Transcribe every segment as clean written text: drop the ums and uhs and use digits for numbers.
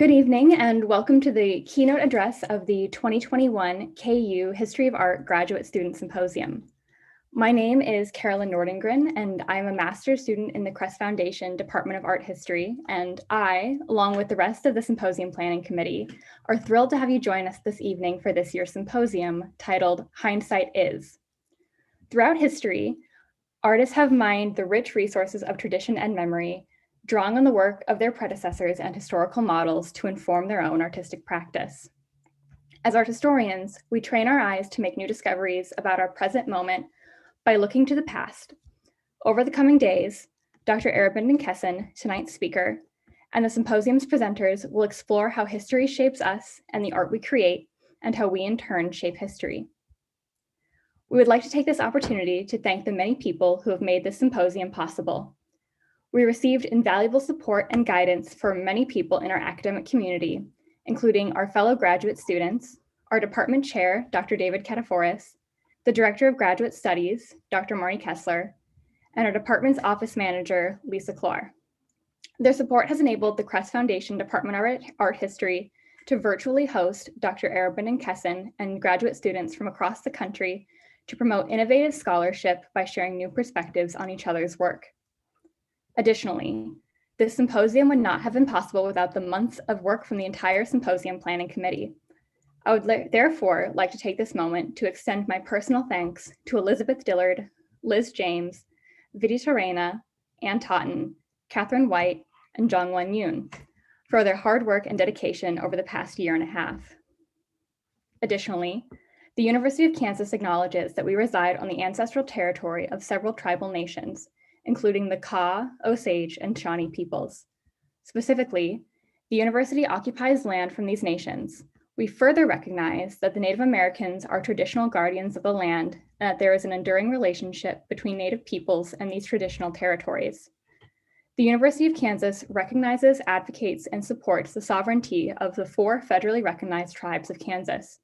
Good evening and welcome to the keynote address of the 2021 KU History of Art Graduate Student Symposium. My name is Carolyn Nordengren and I'm a master's student in the Crest Foundation Department of Art History, and I, along with the rest of the Symposium Planning Committee, are thrilled to have you join us this evening for this year's symposium titled Hindsight Is. Throughout history, artists have mined the rich resources of tradition and memory, drawing on the work of their predecessors and historical models to inform their own artistic practice. As art historians, we train our eyes to make new discoveries about our present moment by looking to the past. Over the coming days, Dr. Arabinden Kessen, tonight's speaker, and the symposium's presenters will explore how history shapes us and the art we create, and how we in turn shape history. We would like to take this opportunity to thank the many people who have made this symposium possible. We received invaluable support and guidance from many people in our academic community, including our fellow graduate students, our department chair, Dr. David Kataforis, the director of graduate studies, Dr. Marnie Kessler, and our department's office manager, Lisa Clore. Their support has enabled the Crest Foundation Department of Art History to virtually host Dr. Arabinden Kessen and graduate students from across the country to promote innovative scholarship by sharing new perspectives on each other's work. Additionally, this symposium would not have been possible without the months of work from the entire Symposium Planning Committee. I would therefore like to take this moment to extend my personal thanks to Elizabeth Dillard, Liz James, Vidi Torena, Ann Totten, Catherine White, and Jongwon Yoon for their hard work and dedication over the past year and a half. Additionally, the University of Kansas acknowledges that we reside on the ancestral territory of several tribal nations, including the Kaw, Osage, and Shawnee peoples. Specifically, the university occupies land from these nations. We further recognize that the Native Americans are traditional guardians of the land and that there is an enduring relationship between Native peoples and these traditional territories. The University of Kansas recognizes, advocates, and supports the sovereignty of the 4 federally recognized tribes of Kansas: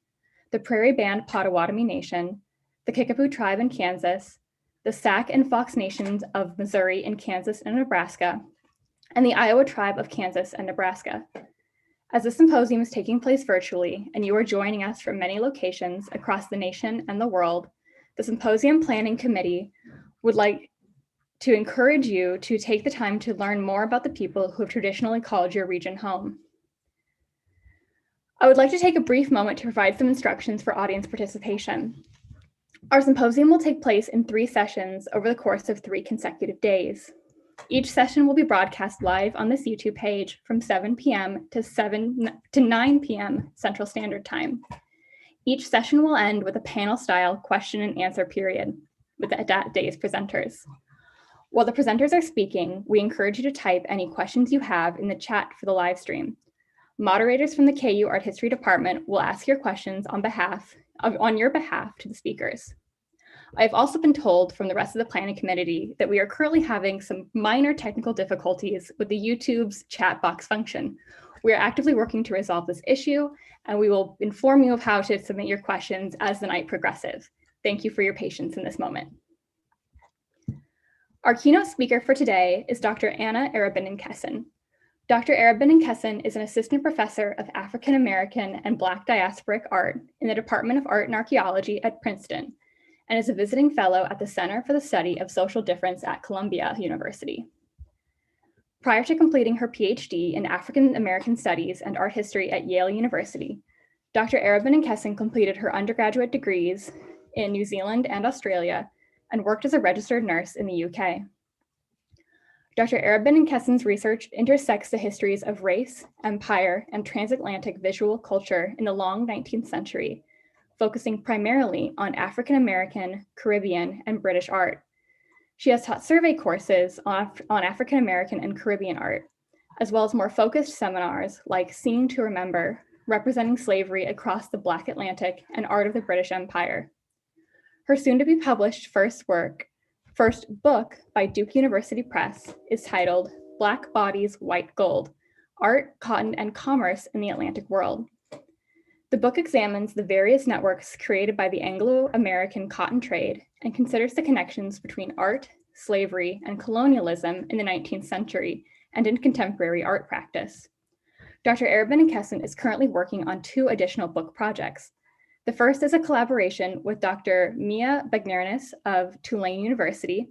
the Prairie Band Potawatomi Nation, the Kickapoo Tribe in Kansas, the Sac and Fox Nations of Missouri and Kansas and Nebraska, and the Iowa Tribe of Kansas and Nebraska. As the symposium is taking place virtually, and you are joining us from many locations across the nation and the world, the Symposium Planning Committee would like to encourage you to take the time to learn more about the people who have traditionally called your region home. I would like to take a brief moment to provide some instructions for audience participation. Our symposium will take place in 3 sessions over the course of 3 consecutive days. Each session will be broadcast live on this YouTube page from 7 p.m. to 9 p.m. Central Standard Time. Each session will end with a panel-style question and answer period with that day's presenters. While the presenters are speaking, we encourage you to type any questions you have in the chat for the live stream. Moderators from the KU Art History Department will ask your questions on your behalf to the speakers. I've also been told from the rest of the planning committee that we are currently having some minor technical difficulties with the YouTube's chat box function. We are actively working to resolve this issue, and we will inform you of how to submit your questions as the night progresses. Thank you for your patience in this moment. Our keynote speaker for today is Dr. Anna Arabinden Kessen. Dr. Arabinden Kessen is an assistant professor of African American and Black diasporic art in the Department of Art and Archaeology at Princeton, and is a visiting fellow at the Center for the Study of Social Difference at Columbia University. Prior to completing her PhD in African American Studies and Art History at Yale University, Dr. Arabinden Kessen completed her undergraduate degrees in New Zealand and Australia and worked as a registered nurse in the UK. Dr. Arabinden Kessen's research intersects the histories of race, empire, and transatlantic visual culture in the long 19th century, focusing primarily on African American, Caribbean, and British art. She has taught survey courses on African American and Caribbean art, as well as more focused seminars like Seeing to Remember, representing slavery across the Black Atlantic and art of the British Empire. Her soon-to-be-published first book by Duke University Press is titled Black Bodies, White Gold: Art, Cotton, and Commerce in the Atlantic World. The book examines the various networks created by the Anglo-American cotton trade and considers the connections between art, slavery, and colonialism in the 19th century and in contemporary art practice. Dr. Arabin-Kesson is currently working on 2 additional book projects. The first is a collaboration with Dr. Mia Bagnernis of Tulane University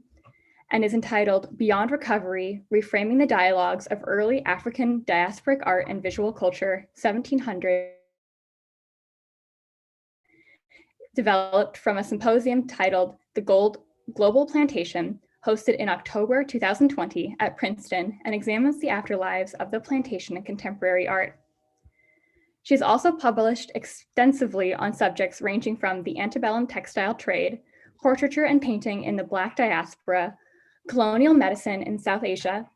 and is entitled Beyond Recovery, Reframing the Dialogues of Early African Diasporic Art and Visual Culture, 1700, developed from a symposium titled The Global Plantation, hosted in October 2020 at Princeton, and examines the afterlives of the plantation in contemporary art. She has also published extensively on subjects ranging from the antebellum textile trade, portraiture and painting in the Black diaspora, colonial medicine in South Asia,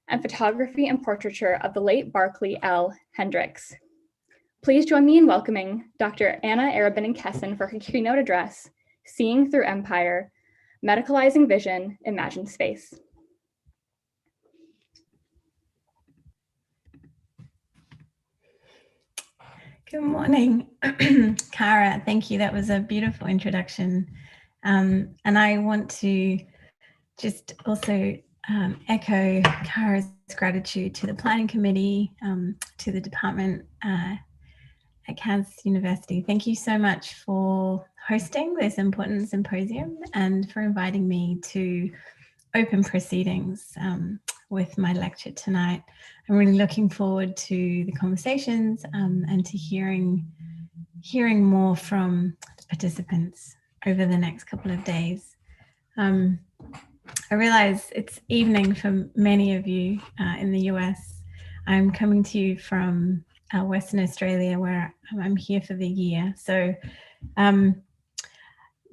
and photography and portraiture of the late Barclay L. Hendricks. Please join me in welcoming Dr. Anna Arabin-Kesson for her keynote address, Seeing Through Empire, Medicalizing Vision, Imagine Space. Good morning, Cara. Thank you. That was a beautiful introduction. And I want to just also echo Cara's gratitude to the Planning Committee, to the department at Cairns University. Thank you so much for hosting this important symposium and for inviting me to open proceedings with my lecture tonight. I'm really looking forward to the conversations and to hearing more from the participants over the next couple of days. I realize it's evening for many of you in the US. I'm coming to you from Western Australia, where I'm here for the year. So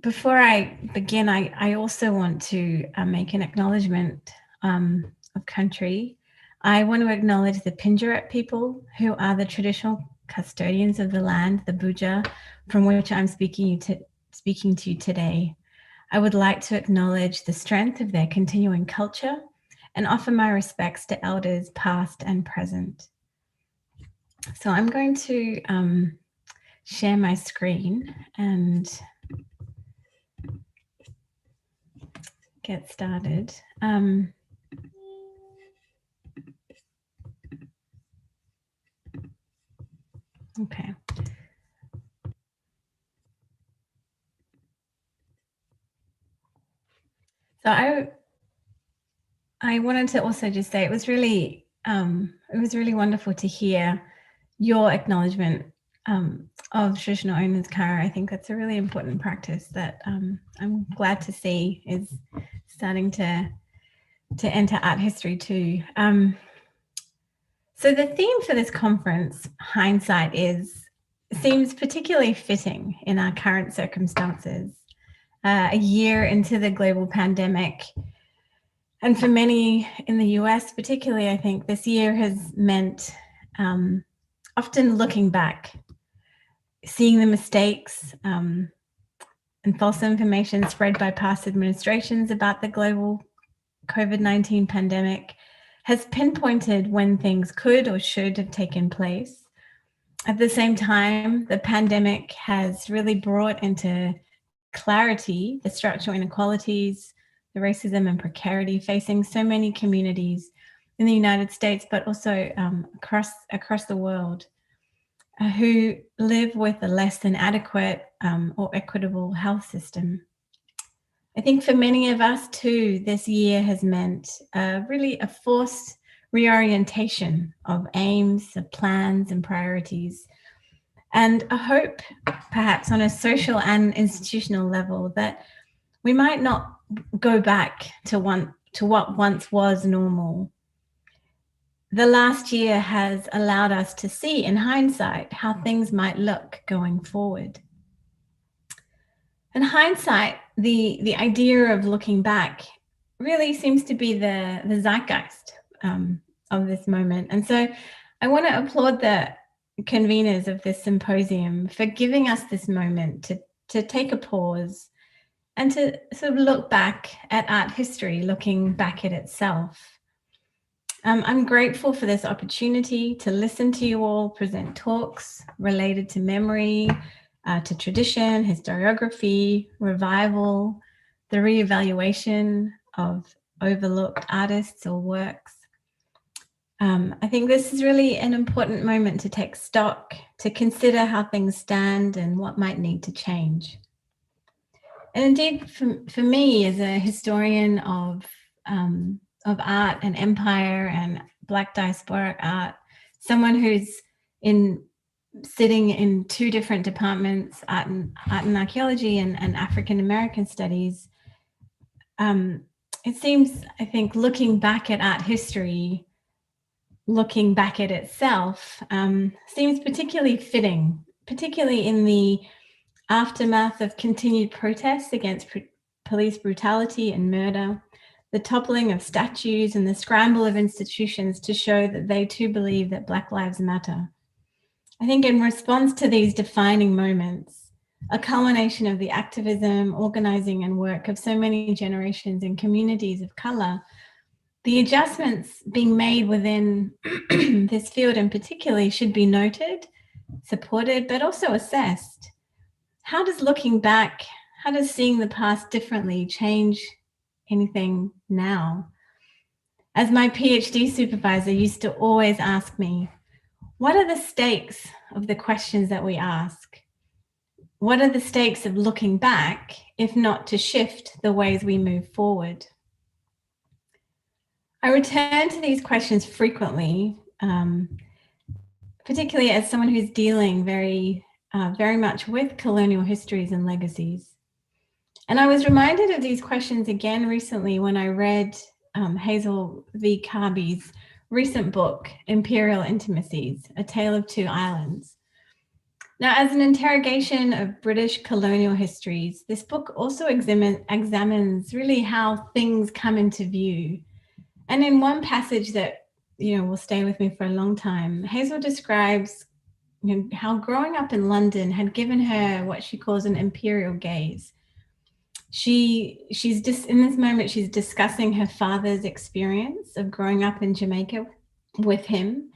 before I begin, I also want to make an acknowledgement of country. I want to acknowledge the Pinjarep people, who are the traditional custodians of the land, the Buja, from which I'm speaking to you today. I would like to acknowledge the strength of their continuing culture and offer my respects to elders past and present. So I'm going to share my screen and get started. Okay. So I wanted to also just say it was really wonderful to hear your acknowledgement of traditional owners, Cara. I think that's a really important practice that I'm glad to see is starting to enter art history too. So the theme for this conference, Hindsight, seems particularly fitting in our current circumstances. A year into the global pandemic, and for many in the US particularly, I think this year has meant often looking back, seeing the mistakes and false information spread by past administrations about the global COVID-19 pandemic has pinpointed when things could or should have taken place. At the same time, the pandemic has really brought into clarity the structural inequalities, the racism and precarity facing so many communities in the United States, but also across the world, who live with a less than adequate or equitable health system. I think for many of us too, this year has meant really a forced reorientation of aims, of plans and priorities, and a hope perhaps on a social and institutional level that we might not go back to what once was normal. The last year has allowed us to see in hindsight how things might look going forward. In hindsight, the idea of looking back really seems to be the zeitgeist of this moment. And so I want to applaud the conveners of this symposium for giving us this moment to take a pause and to sort of look back at art history, looking back at itself. I'm grateful for this opportunity to listen to you all present talks related to memory, to tradition, historiography, revival, the reevaluation of overlooked artists or works. I think this is really an important moment to take stock, to consider how things stand and what might need to change. And indeed, for me, as a historian of art and empire and Black diasporic art, someone who's sitting in two different departments, art and archaeology and African American studies, it seems, I think, looking back at art history, looking back at itself, seems particularly fitting, particularly in the aftermath of continued protests against police brutality and murder, the toppling of statues and the scramble of institutions to show that they too believe that Black lives matter. I think in response to these defining moments, a culmination of the activism, organizing and work of so many generations and communities of color, the adjustments being made within this field in particular should be noted, supported, but also assessed. How does looking back, how does seeing the past differently change anything now? As my PhD supervisor used to always ask me, what are the stakes of the questions that we ask? What are the stakes of looking back, if not to shift the ways we move forward? I return to these questions frequently, particularly as someone who's dealing very much with colonial histories and legacies. And I was reminded of these questions again recently when I read Hazel V. Carby's recent book, Imperial Intimacies, A Tale of Two Islands. Now, as an interrogation of British colonial histories, this book also examines really how things come into view. And in one passage that, will stay with me for a long time, Hazel describes how growing up in London had given her what she calls an imperial gaze. She's just in this moment, she's discussing her father's experience of growing up in Jamaica with him.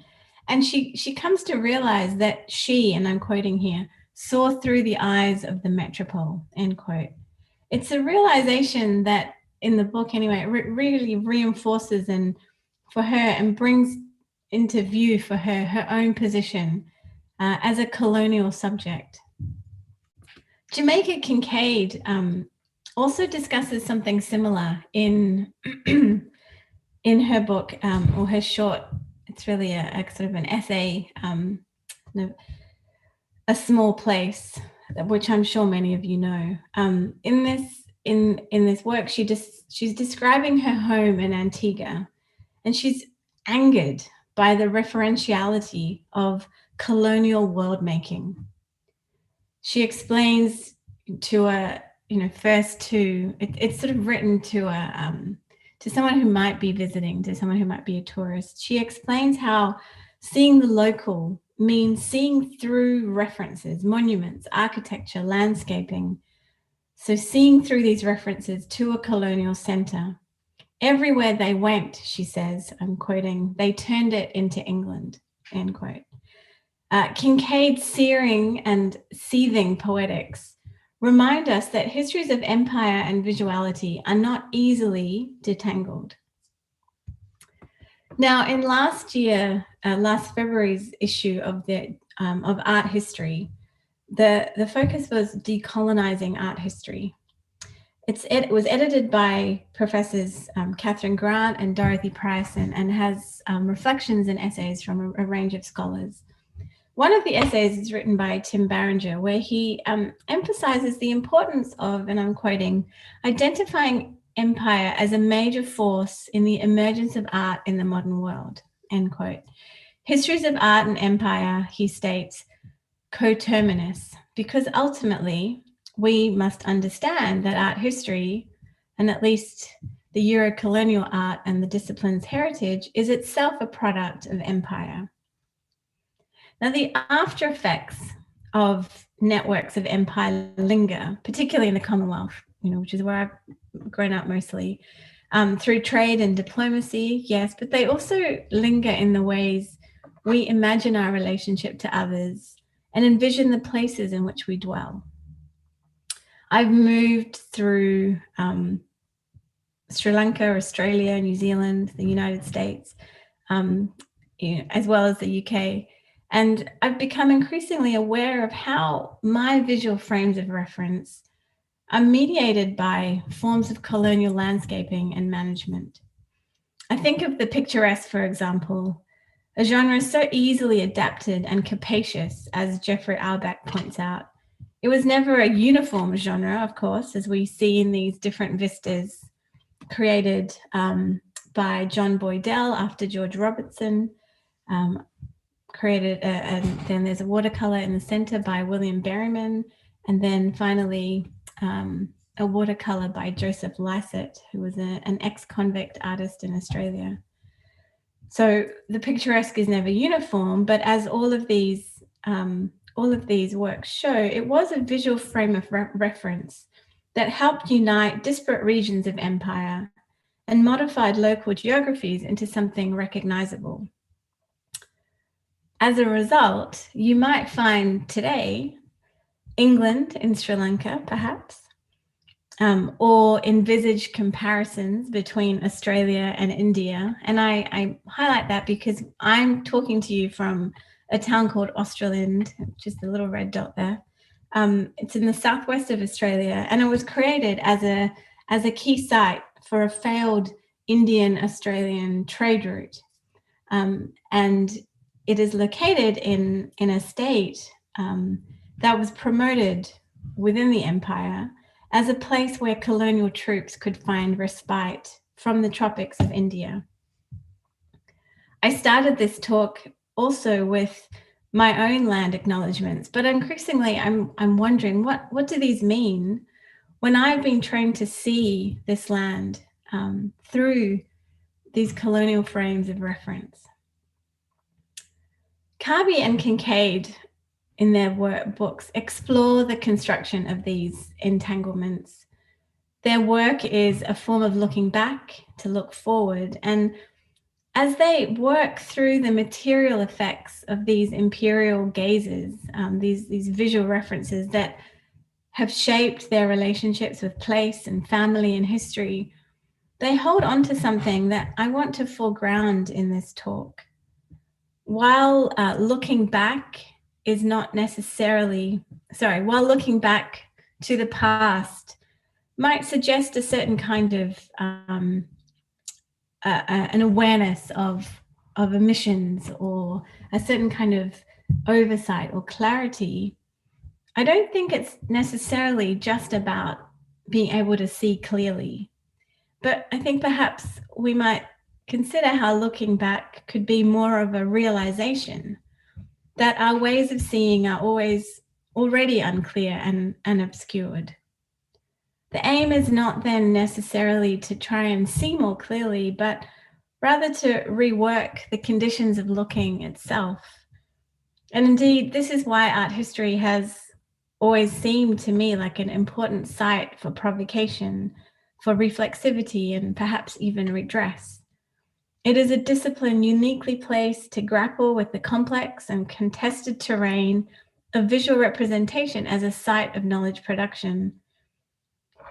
And she comes to realize that she, and I'm quoting here, saw through the eyes of the metropole, end quote. It's a realization that in the book anyway, it really reinforces for her and brings into view for her own position as a colonial subject. Jamaica Kincaid also discusses something similar in her book or her short. It's really a sort of an essay, A Small Place, which I'm sure many of you know. In this work, she's describing her home in Antigua, and she's angered by the referentiality of colonial world making. She explains to it's sort of written to someone who might be visiting, to someone who might be a tourist. She explains how seeing the local means seeing through references, monuments, architecture, landscaping. So seeing through these references to a colonial center. Everywhere they went, she says, I'm quoting, they turned it into England, end quote. Kincaid's searing and seething poetics remind us that histories of empire and visuality are not easily detangled. Now, in last February's issue of Art History, the focus was decolonizing art history. It was edited by Professors Catherine Grant and Dorothy Price and has reflections and essays from a range of scholars. One of the essays is written by Tim Barringer, where he emphasizes the importance of, and I'm quoting, identifying empire as a major force in the emergence of art in the modern world, end quote. Histories of art and empire, he states, coterminous, because ultimately we must understand that art history, and at least the Euro-colonial art and the discipline's heritage, is itself a product of empire. Now, the after effects of networks of empire linger, particularly in the Commonwealth, which is where I've grown up mostly, through trade and diplomacy, yes, but they also linger in the ways we imagine our relationship to others and envision the places in which we dwell. I've moved through Sri Lanka, Australia, New Zealand, the United States, as well as the UK. And I've become increasingly aware of how my visual frames of reference are mediated by forms of colonial landscaping and management. I think of the picturesque, for example, a genre so easily adapted and capacious, as Jeffrey Auerbach points out. It was never a uniform genre, of course, as we see in these different vistas created by John Boydell after George Robertson, created, and then there's a watercolor in the center by William Berryman, and then finally a watercolor by Joseph Lycett, who was an ex-convict artist in Australia. So the picturesque is never uniform, but as all of these works show, it was a visual frame of reference that helped unite disparate regions of empire and modified local geographies into something recognizable. As a result, you might find today England in Sri Lanka, perhaps, or envisage comparisons between Australia and India. And I highlight that because I'm talking to you from a town called Australand, which is the little red dot there. It's in the southwest of Australia, and it was created as a key site for a failed Indian-Australian trade route. And it is located in a state that was promoted within the empire as a place where colonial troops could find respite from the tropics of India. I started this talk also with my own land acknowledgements, but increasingly I'm wondering what do these mean when I've been trained to see this land through these colonial frames of reference. Carby and Kincaid, in their books, explore the construction of these entanglements. Their work is a form of looking back to look forward. And as they work through the material effects of these imperial gazes, these visual references that have shaped their relationships with place and family and history, they hold on to something that I want to foreground in this talk. While looking back is not necessarily, while looking back to the past might suggest a certain kind of an awareness of omissions or a certain kind of oversight or clarity, I don't think it's necessarily just about being able to see clearly. But I think perhaps we might consider how looking back could be more of a realization that our ways of seeing are always already unclear and obscured. The aim is not then necessarily to try and see more clearly, but rather to rework the conditions of looking itself. And indeed, this is why art history has always seemed to me like an important site for provocation, for reflexivity, and perhaps even redress. It is a discipline uniquely placed to grapple with the complex and contested terrain of visual representation as a site of knowledge production.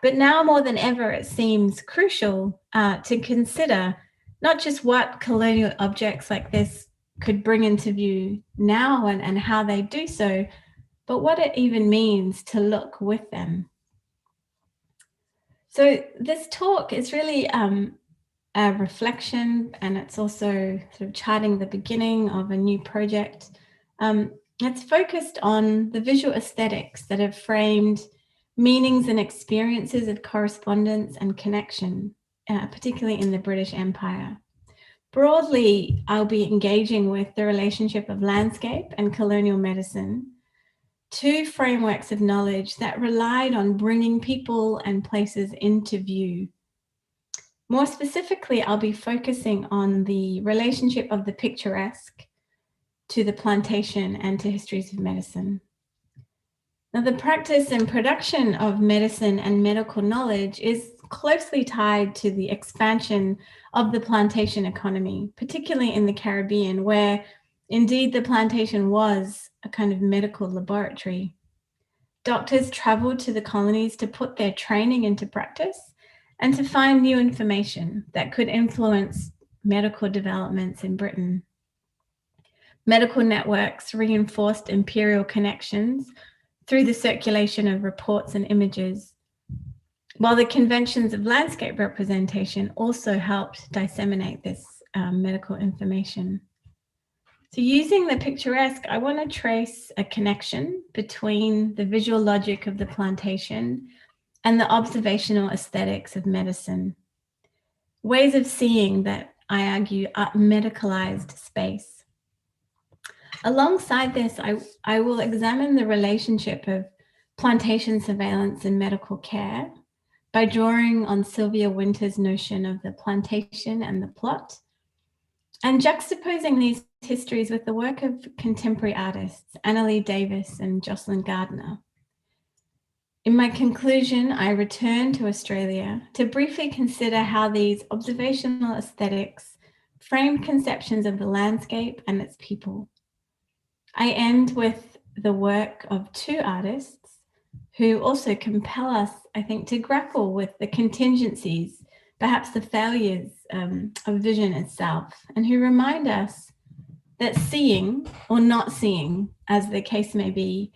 But now more than ever, it seems crucial to consider not just what colonial objects like this could bring into view now and how they do so, but what it even means to look with them. So this talk is really a reflection, and it's also sort of charting the beginning of a new project. It's focused on the visual aesthetics that have framed meanings and experiences of correspondence and connection, particularly in the British Empire. Broadly, I'll be engaging with the relationship of landscape and colonial medicine, two frameworks of knowledge that relied on bringing people and places into view. More specifically, I'll be focusing on the relationship of the picturesque to the plantation and to histories of medicine. Now, the practice and production of medicine and medical knowledge is closely tied to the expansion of the plantation economy, particularly in the Caribbean, where indeed the plantation was a kind of medical laboratory. Doctors traveled to the colonies to put their training into practice and to find new information that could influence medical developments in Britain. Medical networks reinforced imperial connections through the circulation of reports and images, while the conventions of landscape representation also helped disseminate this medical information. So using the picturesque, I want to trace a connection between the visual logic of the plantation and the observational aesthetics of medicine. Ways of seeing that, I argue, are medicalized space. Alongside this, I will examine the relationship of plantation surveillance and medical care by drawing on Sylvia Wynter's notion of the plantation and the plot, and juxtaposing these histories with the work of contemporary artists, Annalee Davis and Jocelyn Gardner. In my conclusion, I return to Australia to briefly consider how these observational aesthetics frame conceptions of the landscape and its people. I end with the work of two artists who also compel us, I think, to grapple with the contingencies, perhaps the failures of vision itself, and who remind us that seeing or not seeing, as the case may be,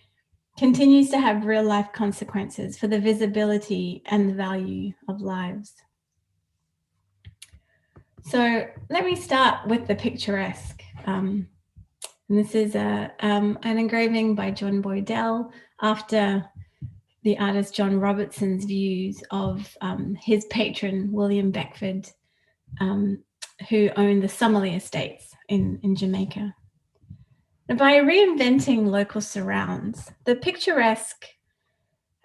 continues to have real life consequences for the visibility and the value of lives. So let me start with the picturesque. And this is an engraving by John Boydell after the artist John Robertson's views of his patron, William Beckford, who owned the Summerlee Estates in Jamaica. And by reinventing local surrounds, the picturesque,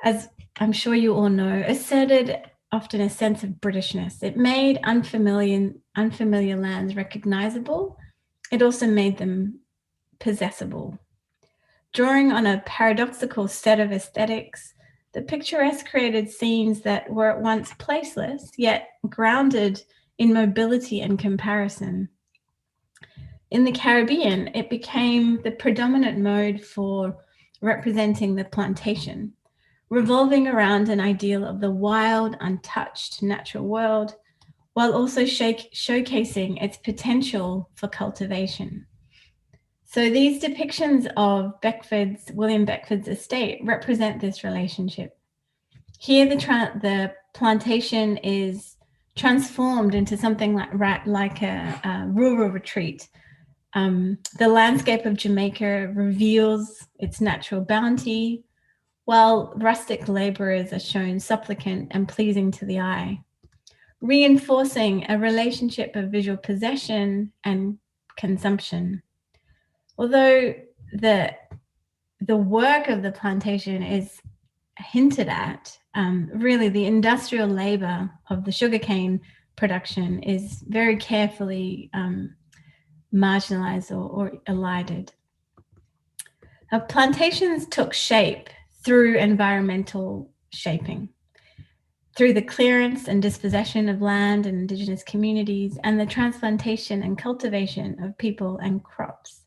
as I'm sure you all know, asserted often a sense of Britishness. It made unfamiliar lands recognizable. It also made them possessible. Drawing on a paradoxical set of aesthetics, the picturesque created scenes that were at once placeless, yet grounded in mobility and comparison. In the Caribbean, it became the predominant mode for representing the plantation, revolving around an ideal of the wild, untouched natural world, while also showcasing its potential for cultivation. So these depictions of William Beckford's estate represent this relationship. Here, the plantation is transformed into something like a rural retreat. The landscape of Jamaica reveals its natural bounty, while rustic laborers are shown supplicant and pleasing to the eye, reinforcing a relationship of visual possession and consumption. Although the work of the plantation is hinted at, really the industrial labor of the sugarcane production is very carefully marginalized or elided. Now, plantations took shape through environmental shaping, through the clearance and dispossession of land and Indigenous communities, and the transplantation and cultivation of people and crops.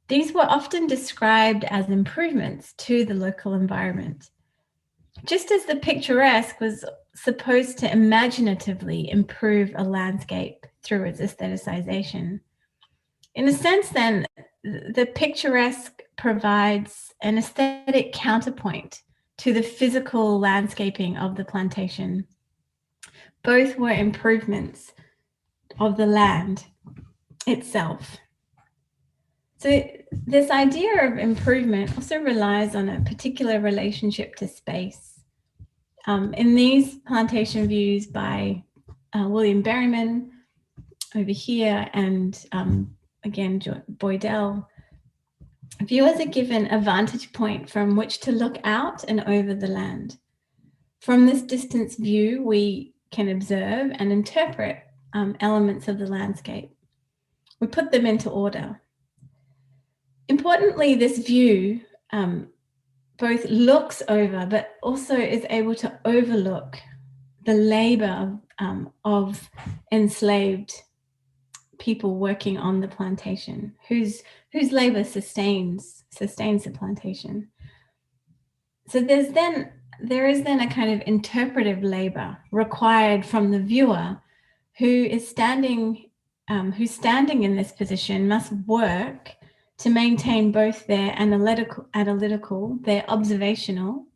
These were often described as improvements to the local environment, just as the picturesque was supposed to imaginatively improve a landscape through its aestheticization. In a sense, then, the picturesque provides an aesthetic counterpoint to the physical landscaping of the plantation. Both were improvements of the land itself. So this idea of improvement also relies on a particular relationship to space. In these plantation views by William Berryman over here, and again, Boydell, viewers are given a vantage point from which to look out and over the land. From this distance view, we can observe and interpret elements of the landscape. We put them into order. Importantly, this view both looks over, but also is able to overlook the labor of enslaved people working on the plantation, whose labor sustains the plantation. So there is then a kind of interpretive labor required from the viewer, who is standing who's standing in this position must work to maintain both their analytical, their observational,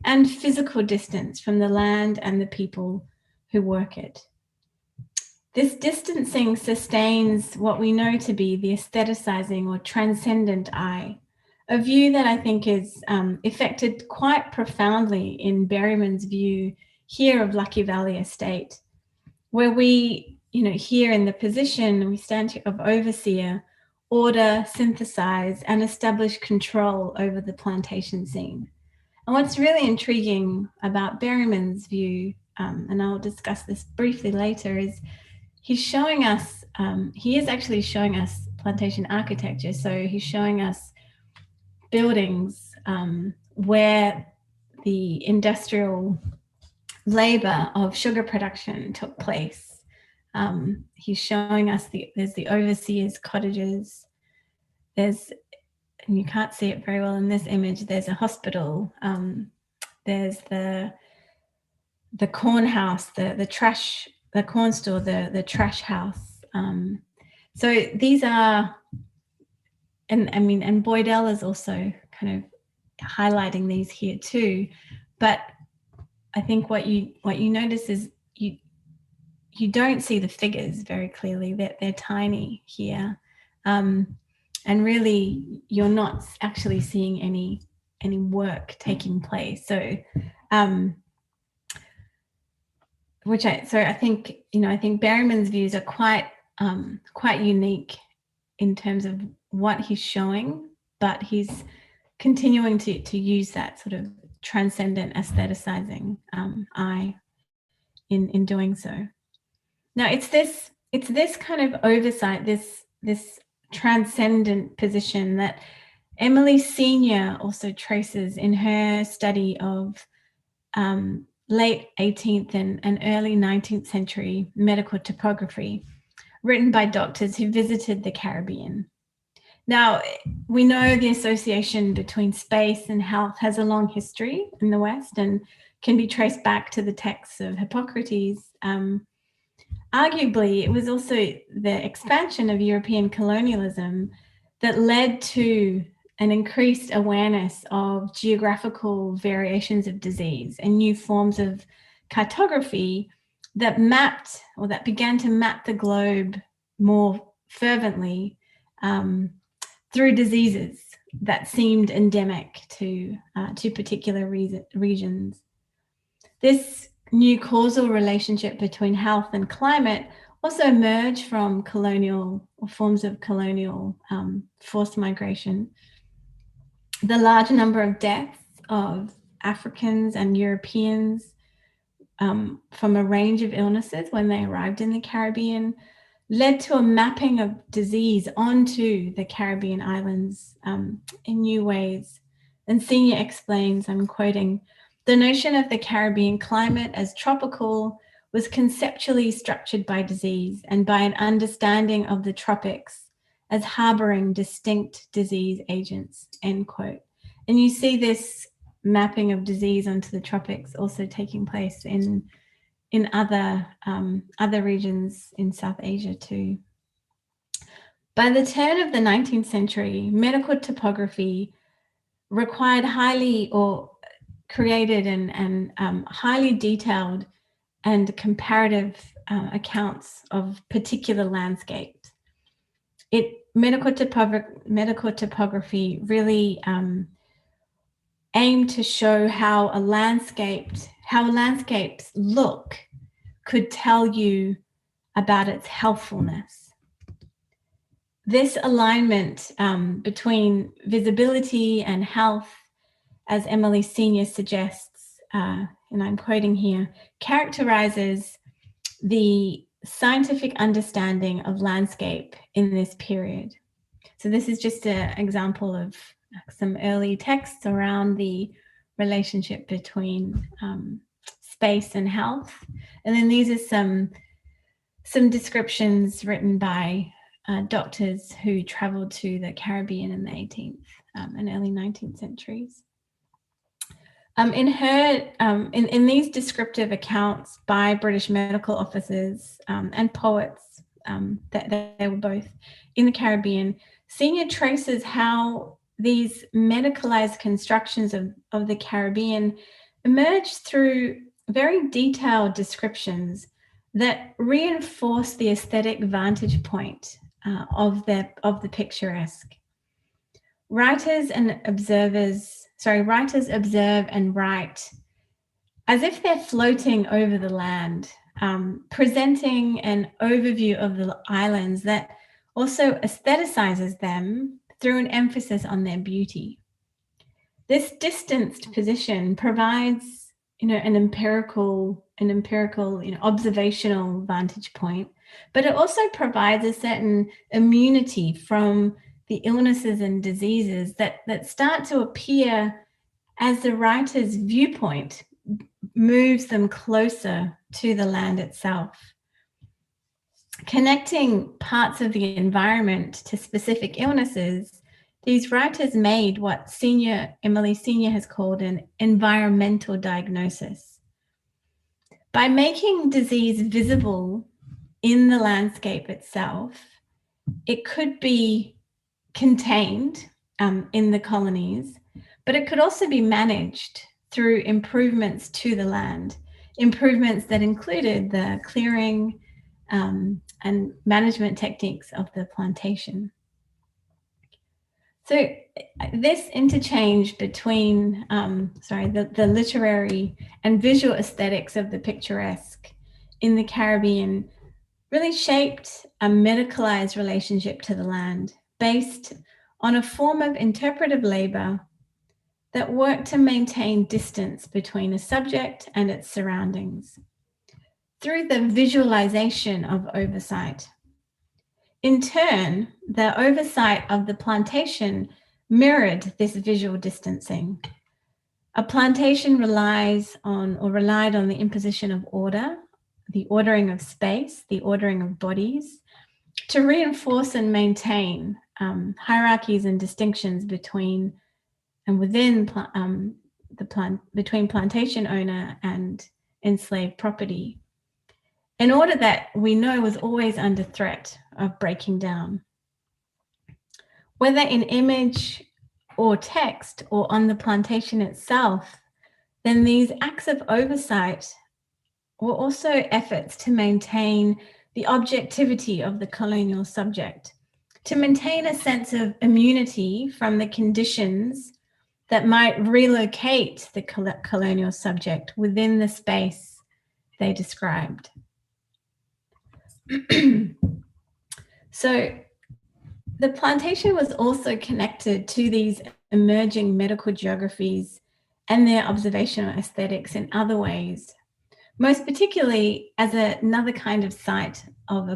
and physical distance from the land and the people who work it. This distancing sustains what we know to be the aestheticizing or transcendent eye, a view that I think is affected quite profoundly in Berryman's view here of Lucky Valley Estate, where we, here in the position, we stand here of overseer, order, synthesize, and establish control over the plantation scene. And what's really intriguing about Berryman's view, and I'll discuss this briefly later, is he's showing us, he is actually showing us plantation architecture. So he's showing us buildings where the industrial labor of sugar production took place. He's showing us there's the overseers' cottages. There's, and you can't see it very well in this image, there's a hospital. There's the corn house, the trash, the corn store, the trash house. So these are, and Boydell is also kind of highlighting these here too. But I think what you notice is you don't see the figures very clearly. They're tiny here, and really you're not actually seeing any work taking place. So, I think Berryman's views are quite unique in terms of what he's showing, but he's continuing to use that sort of transcendent aestheticizing eye in doing so. Now it's this kind of oversight, this transcendent position that Annalee Senior also traces in her study of late 18th and early 19th century medical topography written by doctors who visited the Caribbean. Now, we know the association between space and health has a long history in the West and can be traced back to the texts of Hippocrates. Arguably, it was also the expansion of European colonialism that led to an increased awareness of geographical variations of disease and new forms of cartography that mapped, or that began to map the globe more fervently through diseases that seemed endemic to particular regions. This new causal relationship between health and climate also emerged from colonial or forms of colonial forced migration. The large number of deaths of Africans and Europeans from a range of illnesses when they arrived in the Caribbean led to a mapping of disease onto the Caribbean islands in new ways. And Senior explains, I'm quoting, "The notion of the Caribbean climate as tropical was conceptually structured by disease and by an understanding of the tropics as harboring distinct disease agents," end quote. And you see this mapping of disease onto the tropics also taking place in other regions in South Asia too. By the turn of the 19th century, medical topography required created and highly detailed and comparative accounts of particular landscapes. Medical topography really aimed to show how landscapes look could tell you about its healthfulness. This alignment between visibility and health, as Annalee Senior suggests, and I'm quoting here, characterizes the scientific understanding of landscape in this period. So this is just an example of some early texts around the relationship between space and health. And then these are some descriptions written by doctors who traveled to the Caribbean in the 18th and early 19th centuries. In these descriptive accounts by British medical officers and poets that they were both in the Caribbean. Senior traces how these medicalized constructions of the Caribbean emerged through very detailed descriptions that reinforce the aesthetic vantage point of the picturesque. Writers observe and write as if they're floating over the land, presenting an overview of the islands that also aestheticizes them through an emphasis on their beauty. This distanced position provides, an empirical, observational vantage point, but it also provides a certain immunity from the illnesses and diseases that start to appear as the writer's viewpoint moves them closer to the land itself. Connecting parts of the environment to specific illnesses, these writers made what Emily Senior has called an environmental diagnosis. By making disease visible in the landscape itself, it could be contained in the colonies, but it could also be managed through improvements to the land, improvements that included the clearing and management techniques of the plantation. So this interchange between, the literary and visual aesthetics of the picturesque in the Caribbean really shaped a medicalized relationship to the land based on a form of interpretive labor that worked to maintain distance between a subject and its surroundings through the visualization of oversight. In turn, the oversight of the plantation mirrored this visual distancing. A plantation relied on the imposition of order, the ordering of space, the ordering of bodies, to reinforce and maintain hierarchies and distinctions between and within between plantation owner and enslaved property, in order that we know was always under threat of breaking down. Whether in image or text or on the plantation itself, then these acts of oversight were also efforts to maintain the objectivity of the colonial subject, to maintain a sense of immunity from the conditions that might relocate the colonial subject within the space they described. So the plantation was also connected to these emerging medical geographies and their observational aesthetics in other ways, most particularly as another kind of site of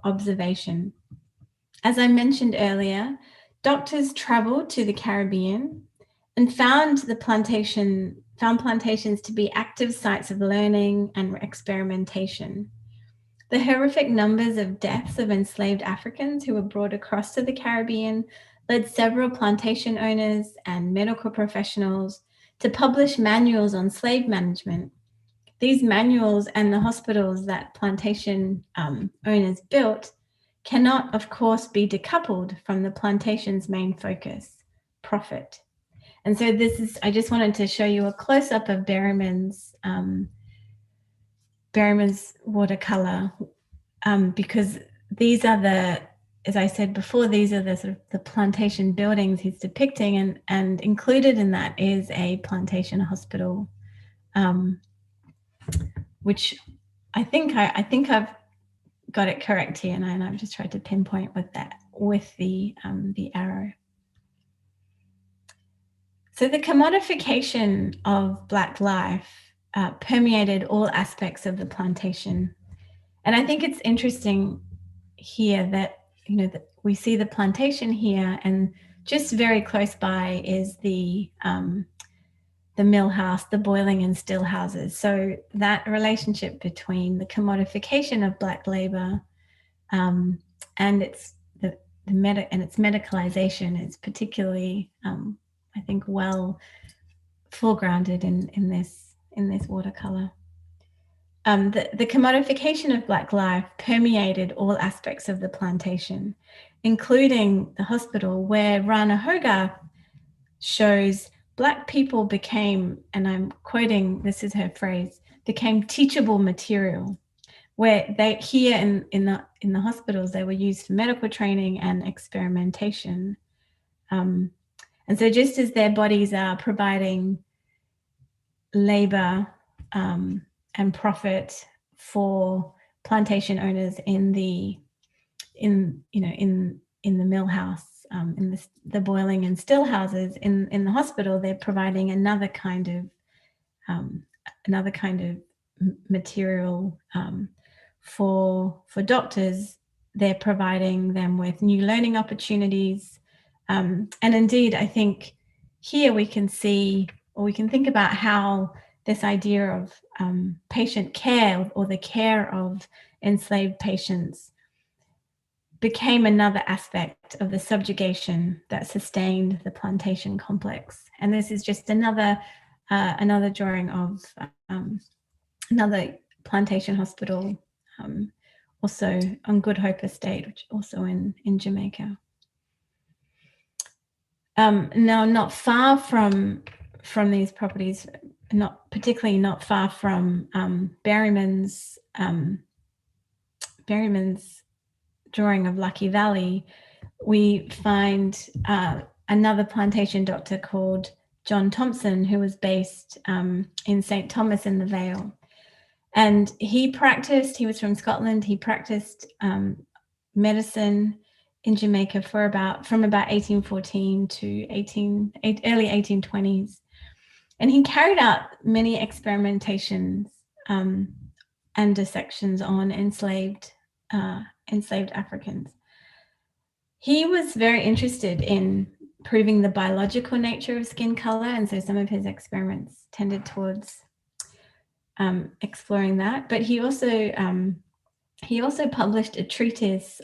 observation. As I mentioned earlier, doctors traveled to the Caribbean and found plantations to be active sites of learning and experimentation. The horrific numbers of deaths of enslaved Africans who were brought across to the Caribbean led several plantation owners and medical professionals to publish manuals on slave management. These manuals and the hospitals that plantation owners built cannot, of course, be decoupled from the plantation's main focus, profit. And so I just wanted to show you a close-up of Berryman's watercolor, because these are as I said before, these are the sort of the plantation buildings he's depicting, and included in that is a plantation hospital, which I think I've got it correct here, and I've just tried to pinpoint with the arrow. So the commodification of Black life permeated all aspects of the plantation. And I think it's interesting here that, that we see the plantation here, and just very close by is the mill house, the boiling and still houses. So that relationship between the commodification of Black labor and its medicalization is particularly, I think, well foregrounded in this watercolor. the commodification of Black life permeated all aspects of the plantation, including the hospital, where Rana Hogarth shows Black people became, and I'm quoting, this is her phrase, became teachable material, where they here in the hospitals, they were used for medical training and experimentation. And so just as their bodies are providing labor and profit for plantation owners in the mill house, in the boiling and still houses, in the hospital, they're providing another kind of material for doctors. They're providing them with new learning opportunities, and indeed, I think here we can see, or we can think about how this idea of patient care, or the care of enslaved patients, became another aspect of the subjugation that sustained the plantation complex. And this is just another drawing of another plantation hospital, also on Good Hope Estate, which also in Jamaica. Now, not far from these properties, not far from Berryman's drawing of Lucky Valley, we find another plantation doctor called John Thompson, who was based in St. Thomas in the Vale. And he was from Scotland, he practiced medicine in Jamaica from about 1814 to early 1820s. And he carried out many experimentations and dissections on enslaved Africans. He was very interested in proving the biological nature of skin color, and so some of his experiments tended towards exploring that. But he also published a treatise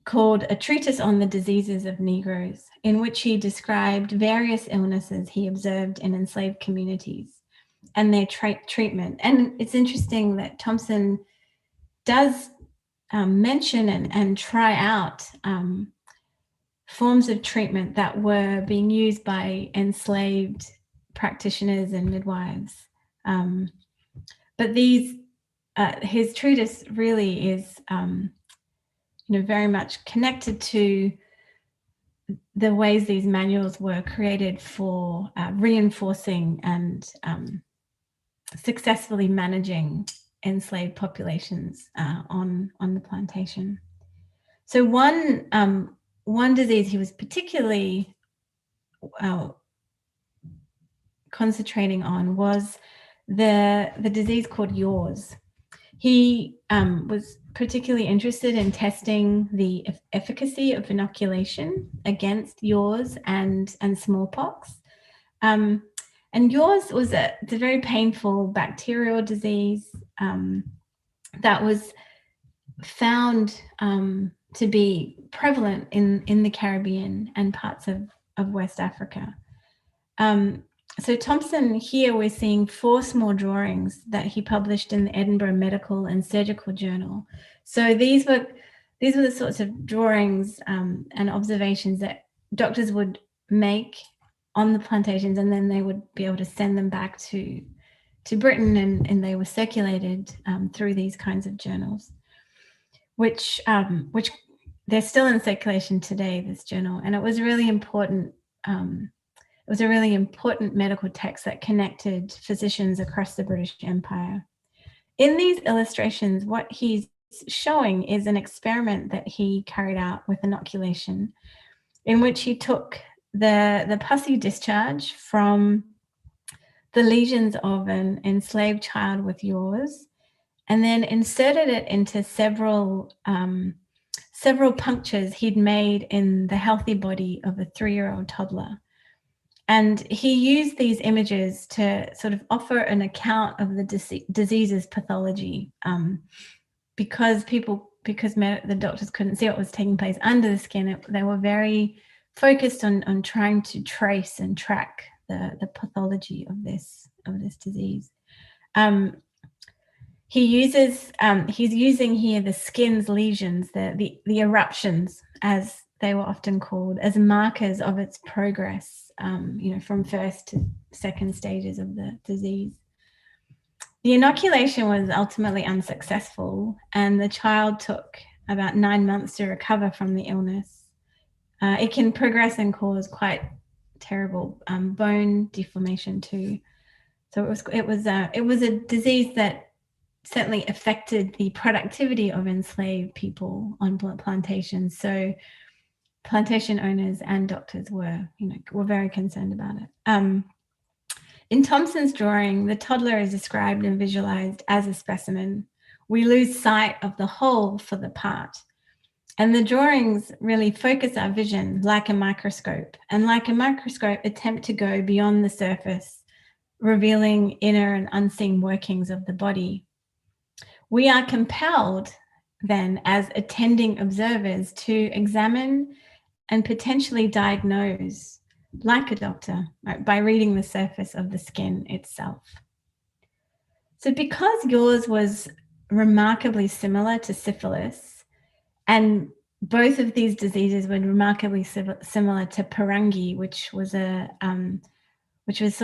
called A Treatise on the Diseases of Negroes, in which he described various illnesses he observed in enslaved communities and their treatment. And it's interesting that Thompson does mention and try out forms of treatment that were being used by enslaved practitioners and midwives. But his treatise really is very much connected to the ways these manuals were created for reinforcing and successfully managing enslaved populations on the plantation. So one disease he was particularly concentrating on was the disease called yaws. He was particularly interested in testing the efficacy of inoculation against yaws and smallpox. And yaws was a very painful bacterial disease that was found to be prevalent in the Caribbean and parts of West Africa. So Thompson, here we're seeing 4 small drawings that he published in the Edinburgh Medical and Surgical Journal. So these were the sorts of drawings and observations that doctors would make on the plantations, and then they would be able to send them back to Britain, and they were circulated through these kinds of journals, which they're still in circulation today, this journal. And it was really important. It was a really important medical text that connected physicians across the British Empire. In these illustrations, what he's showing is an experiment that he carried out with inoculation, in which he took the pussy discharge from the lesions of an enslaved child with yaws, and then inserted it into several punctures he'd made in the healthy body of a 3-year-old toddler. And he used these images to sort of offer an account of the disease's pathology, because the doctors couldn't see what was taking place under the skin. They were very focused on trying to trace and track the pathology of this disease. he's using here the skin's lesions, the eruptions, as they were often called, as markers of its progress, from first to second stages of the disease. The inoculation was ultimately unsuccessful, and the child took about 9 months to recover from the illness. It can progress and cause quite terrible bone deformation too. So it was a disease that certainly affected the productivity of enslaved people on plantations. So plantation owners and doctors were very concerned about it. In Thompson's drawing, the toddler is described and visualized as a specimen. We lose sight of the whole for the part. And the drawings really focus our vision like a microscope, and like a microscope, attempt to go beyond the surface, revealing inner and unseen workings of the body. We are compelled then, as attending observers, to examine and potentially diagnose like a doctor, right, by reading the surface of the skin itself. So because yours was remarkably similar to syphilis, and both of these diseases were remarkably similar to Parangi, which was sort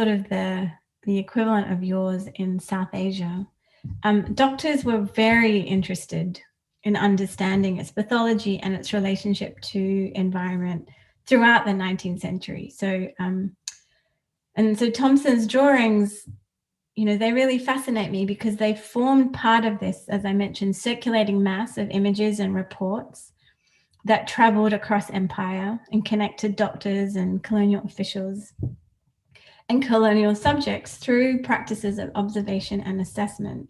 of the equivalent of yours in South Asia, doctors were very interested in understanding its pathology and its relationship to environment throughout the 19th century. So Thompson's drawings, they really fascinate me because they formed part of this, as I mentioned, circulating mass of images and reports that traveled across empire and connected doctors and colonial officials and colonial subjects through practices of observation and assessment.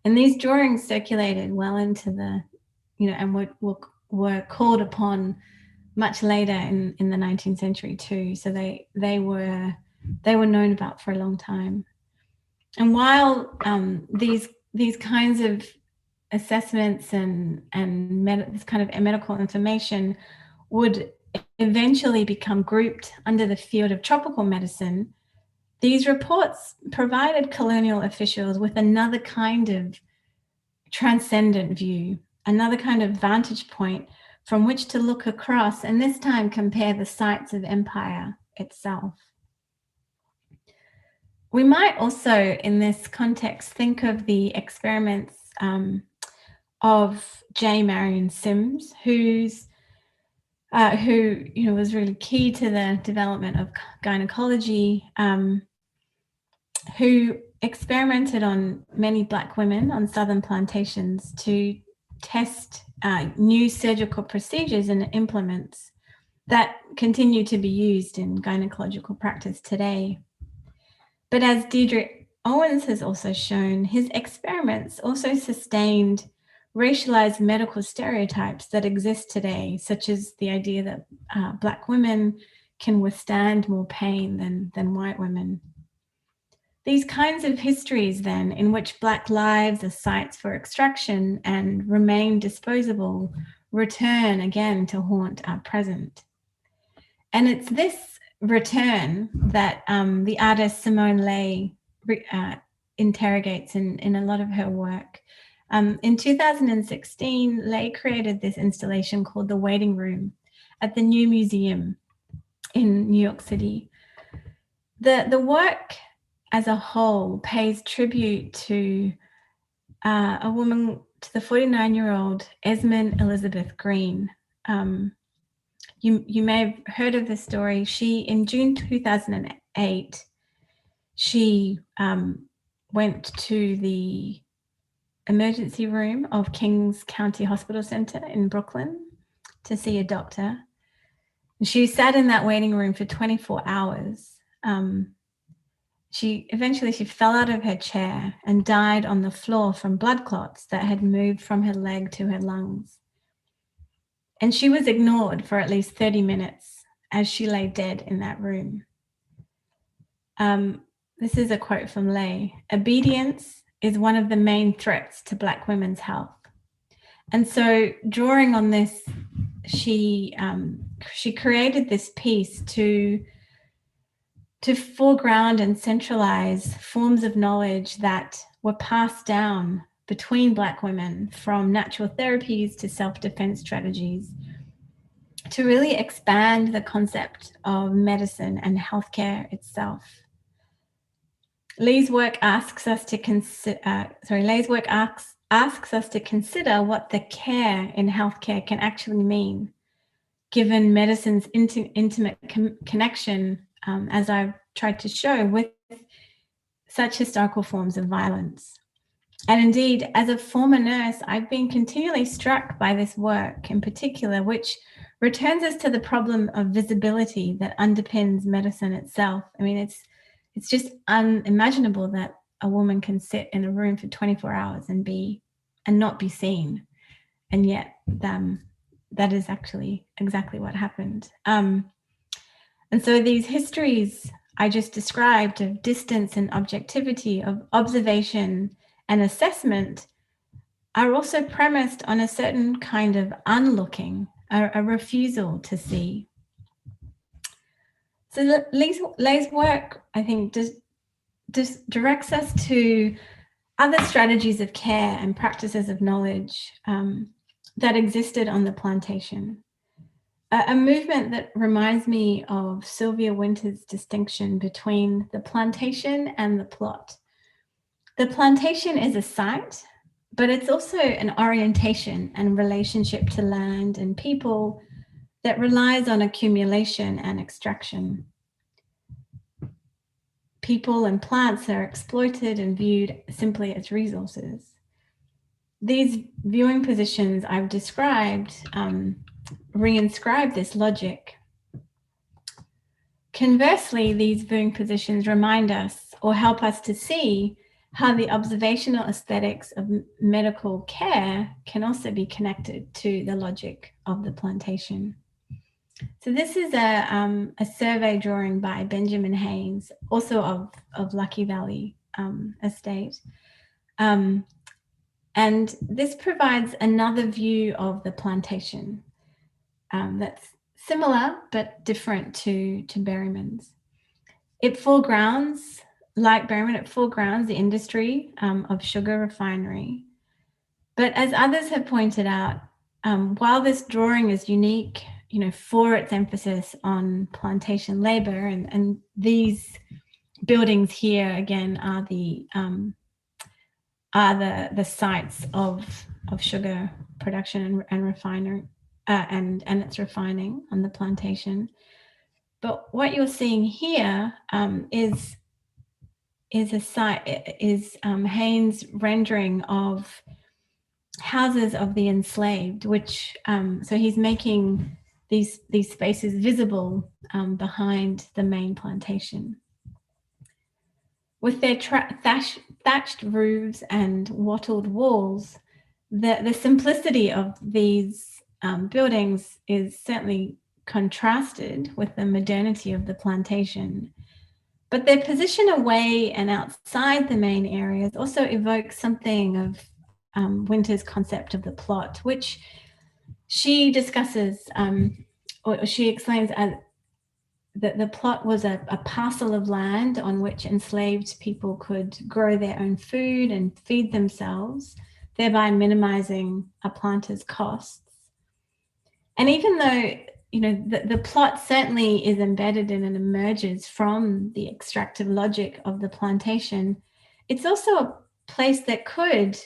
And these drawings circulated well into the, and were called upon much later in the 19th century too. So they were known about for a long time. And while these kinds of assessments and this kind of medical information would eventually become grouped under the field of tropical medicine, these reports provided colonial officials with another kind of transcendent view, another kind of vantage point from which to look across, and this time compare the sites of empire itself. We might also, in this context, think of the experiments of J. Marion Sims, who was really key to the development of gynecology, who experimented on many Black women on southern plantations to test new surgical procedures and implements that continue to be used in gynecological practice today. But as Deirdre Owens has also shown, his experiments also sustained racialized medical stereotypes that exist today, such as the idea that Black women can withstand more pain than white women. These kinds of histories then, in which Black lives are sites for extraction and remain disposable, return again to haunt our present. And it's this return that the artist Simone Leigh interrogates in a lot of her work. In 2016, Leigh created this installation called The Waiting Room at the New Museum in New York City. The work as a whole pays tribute to a woman, to the 49-year-old Esmond Elizabeth Green. You may have heard of this story. In June 2008, she went to the emergency room of Kings County Hospital Center in Brooklyn to see a doctor. She sat in that waiting room for 24 hours. She fell out of her chair and died on the floor from blood clots that had moved from her leg to her lungs. And she was ignored for at least 30 minutes as she lay dead in that room. This is a quote from Leigh. "Obedience is one of the main threats to Black women's health." And so, drawing on this, she created this piece to foreground and centralize forms of knowledge that were passed down between Black women, from natural therapies to self-defense strategies, to really expand the concept of medicine and healthcare itself. Lee's work asks us to consider what the care in healthcare can actually mean, given medicine's intimate connection, as I've tried to show, with such historical forms of violence. And indeed, as a former nurse, I've been continually struck by this work in particular, which returns us to the problem of visibility that underpins medicine itself. I mean, it's just unimaginable that a woman can sit in a room for 24 hours and not be seen. And yet that is actually exactly what happened. And so these histories I just described of distance and objectivity, of observation and assessment, are also premised on a certain kind of unlooking, a refusal to see. So Leigh's work, I think, just directs us to other strategies of care and practices of knowledge that existed on the plantation. A movement that reminds me of Sylvia Wynter's distinction between the plantation and the plot. The plantation is a site, but it's also an orientation and relationship to land and people that relies on accumulation and extraction. People and plants are exploited and viewed simply as resources. These viewing positions I've described reinscribe this logic. Conversely, these viewing positions remind us or help us to see how the observational aesthetics of medical care can also be connected to the logic of the plantation. So this is a survey drawing by Benjamin Haynes, also of Lucky Valley Estate. And this provides another view of the plantation that's similar but different to Berryman's. It foregrounds, like Berryman, it foregrounds the industry of sugar refinery. But as others have pointed out, while this drawing is unique, for its emphasis on plantation labor, and these buildings here again are the sites of sugar production and refinery and its refining on the plantation. But what you're seeing here is Haynes' rendering of houses of the enslaved, which so he's making these spaces visible behind the main plantation. With their thatched roofs and wattled walls, the simplicity of these buildings is certainly contrasted with the modernity of the plantation. But their position away and outside the main areas also evokes something of Wynter's concept of the plot, which she discusses, or she explains as that the plot was a parcel of land on which enslaved people could grow their own food and feed themselves, thereby minimizing a planter's costs. And even though the plot certainly is embedded in and emerges from the extractive logic of the plantation, it's also a place that could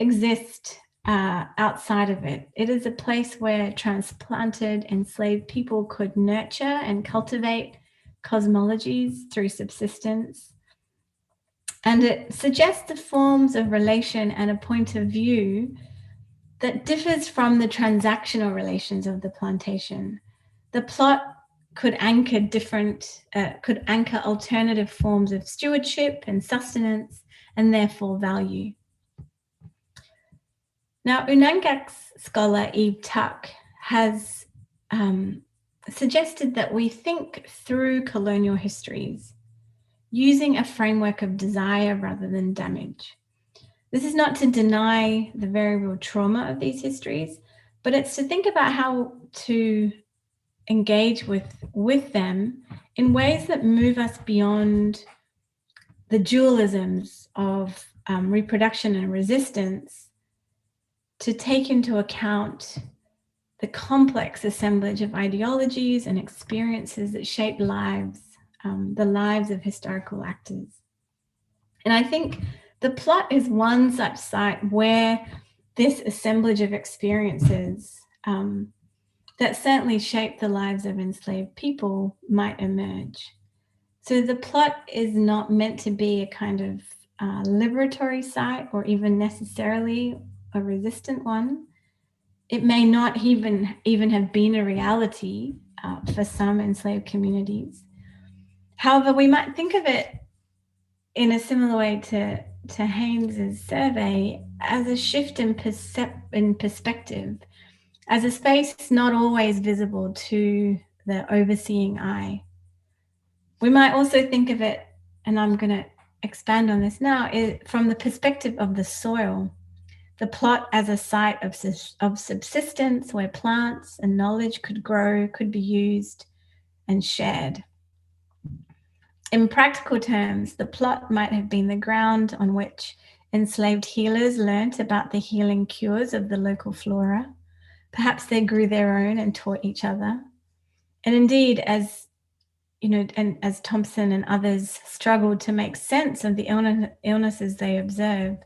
exist outside of it. It is a place where transplanted enslaved people could nurture and cultivate cosmologies through subsistence. And it suggests the forms of relation and a point of view that differs from the transactional relations of the plantation. The plot could anchor alternative forms of stewardship and sustenance, and therefore value. Now, Unangak's scholar Eve Tuck has suggested that we think through colonial histories using a framework of desire rather than damage. This is not to deny the very real trauma of these histories, but it's to think about how to engage with them in ways that move us beyond the dualisms of reproduction and resistance to take into account the complex assemblage of ideologies and experiences that shape lives, the lives of historical actors. And I think the plot is one such site where this assemblage of experiences that certainly shape the lives of enslaved people might emerge. So the plot is not meant to be a kind of liberatory site or even necessarily a resistant one. It may not even have been a reality for some enslaved communities. However, we might think of it in a similar way to Haynes's survey as a shift in perspective, as a space not always visible to the overseeing eye. We might also think of it, and I'm going to expand on this now, from the perspective of the soil, the plot as a site of subsistence where plants and knowledge could grow, could be used and shared. In practical terms, the plot might have been the ground on which enslaved healers learnt about the healing cures of the local flora. Perhaps they grew their own and taught each other. And indeed, as you know, and as Thompson and others struggled to make sense of the illnesses they observed,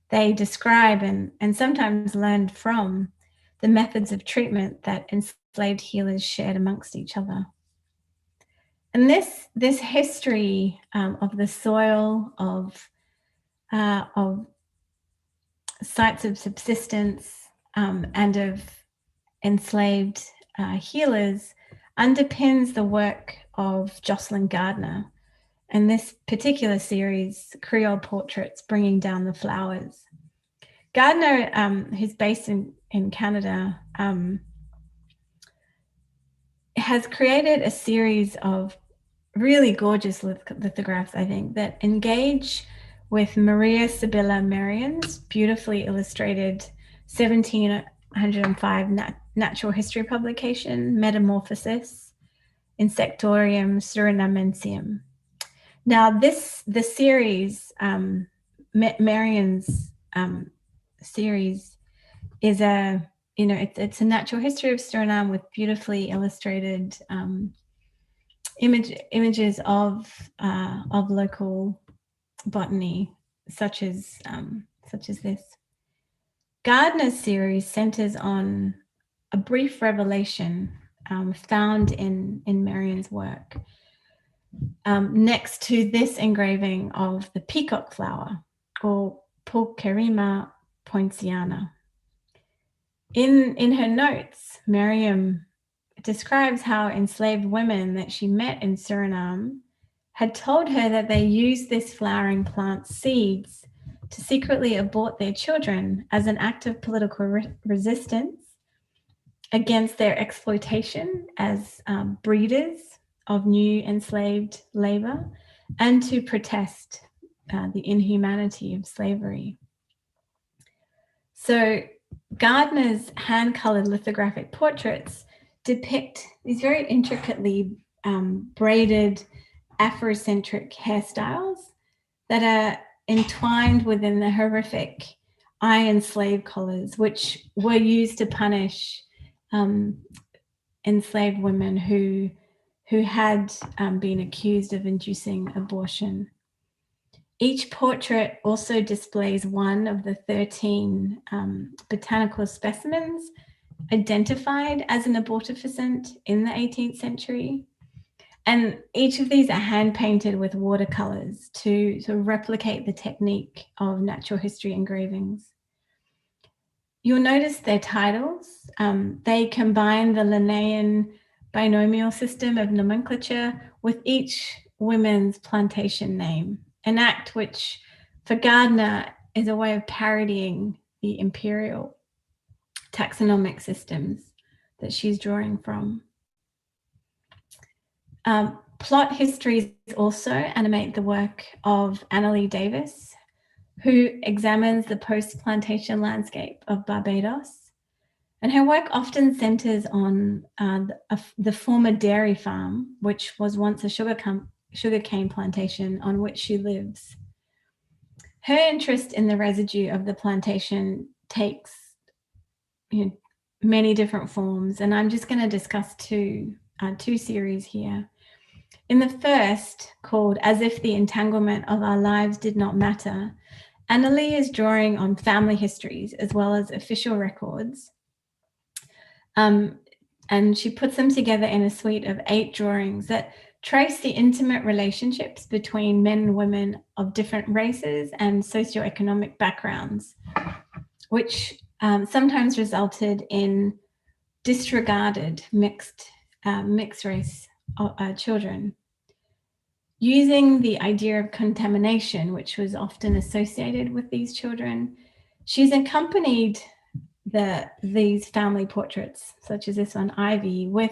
they describe and sometimes learned from the methods of treatment that enslaved healers shared amongst each other. And this history of the soil, of sites of subsistence, and of enslaved healers underpins the work of Jocelyn Gardner and this particular series, Creole Portraits, Bringing Down the Flowers. Gardner, who's based in Canada, has created a series of really gorgeous lithographs, I think, that engage with Maria Sibylla Merion's beautifully illustrated 1705 natural history publication, Metamorphosis, Insectorium Surinamensium. Now, the series, Marion's series, is it's a natural history of Suriname with beautifully illustrated images of local botany, such as this. Gardner's series centers on a brief revelation found in Marion's work, next to this engraving of the peacock flower, or Pulcherima poinciana. In her notes, Mariam describes how enslaved women that she met in Suriname had told her that they used this flowering plant's seeds to secretly abort their children as an act of political resistance against their exploitation as breeders of new enslaved labor, and to protest the inhumanity of slavery. So Gardner's hand-colored lithographic portraits depict these very intricately braided Afrocentric hairstyles that are entwined within the horrific iron slave collars, which were used to punish enslaved women who had been accused of inducing abortion. Each portrait also displays one of the 13 botanical specimens identified as an abortifacient in the 18th century. And each of these are hand-painted with watercolors to replicate the technique of natural history engravings. You'll notice their titles. They combine the Linnaean binomial system of nomenclature with each women's plantation name, an act which, for Gardner, is a way of parodying the imperial taxonomic systems that she's drawing from. Plot histories also animate the work of Annalee Davis, who examines the post-plantation landscape of Barbados. And her work often centers on the former dairy farm, which was once a sugarcane plantation on which she lives. Her interest in the residue of the plantation takes many different forms, and I'm just going to discuss two series here. In the first, called As If the Entanglement of Our Lives Did Not Matter, Annalee is drawing on family histories as well as official records. And she puts them together in a suite of 8 drawings that trace the intimate relationships between men and women of different races and socioeconomic backgrounds, which sometimes resulted in disregarded mixed race children. Using the idea of contamination, which was often associated with these children, she's accompanied these family portraits, such as this one, Ivy, with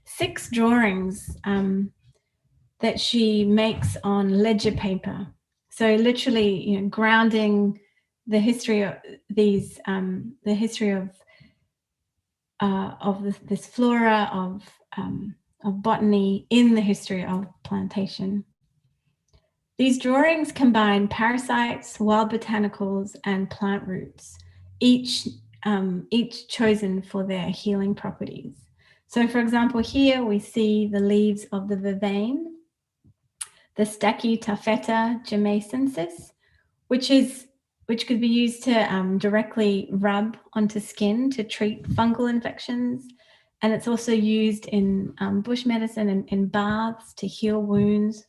6 drawings that she makes on ledger paper. So literally, grounding the history of these, the history of this flora of botany in the history of plantation. These drawings combine parasites, wild botanicals, and plant roots, each chosen for their healing properties. So, for example, here we see the leaves of the vervain, the Stachytapheta jamaicensis, which could be used to directly rub onto skin to treat fungal infections. And it's also used in bush medicine and in baths to heal wounds.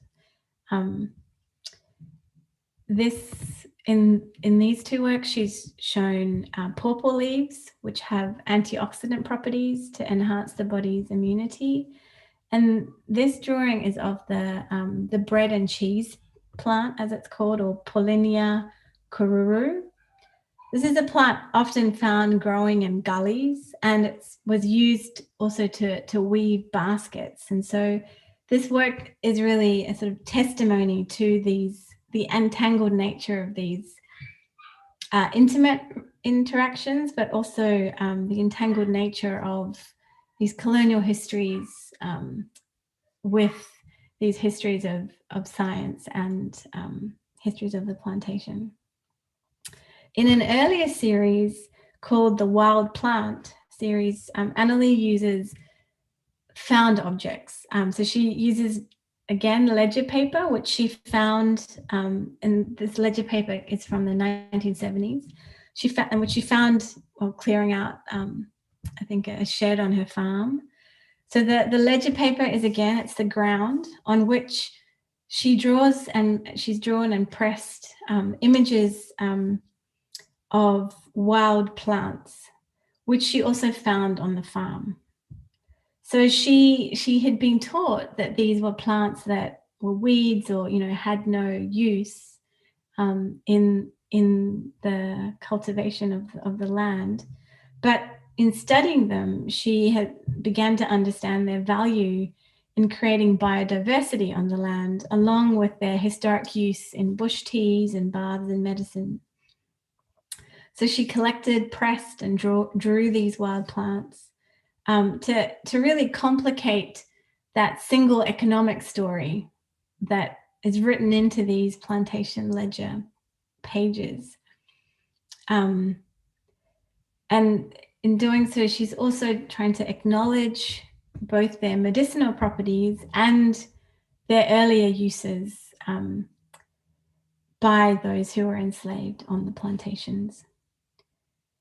In these 2 works, she's shown pawpaw leaves, which have antioxidant properties to enhance the body's immunity. And this drawing is of the bread and cheese plant, as it's called, or Paulinia kururu. This is a plant often found growing in gullies, and it was used also to weave baskets. And so this work is really a sort of testimony to the entangled nature of these intimate interactions, but also the entangled nature of these colonial histories with these histories of science and histories of the plantation. In an earlier series called the Wild Plant series, Annalee uses found objects. So she uses, again, ledger paper, which she found, and this ledger paper is from the 1970s, which she found while clearing out, I think, a shed on her farm. So the ledger paper is, again, it's the ground on which she's drawn and pressed images of wild plants, which she also found on the farm. So she had been taught that these were plants that were weeds or had no use in the cultivation of the land, but in studying them, she had began to understand their value in creating biodiversity on the land, along with their historic use in bush teas and baths and medicine. So she collected, pressed, and drew these wild plants to really complicate that single economic story that is written into these plantation ledger pages. And in doing so, she's also trying to acknowledge both their medicinal properties and their earlier uses by those who were enslaved on the plantations.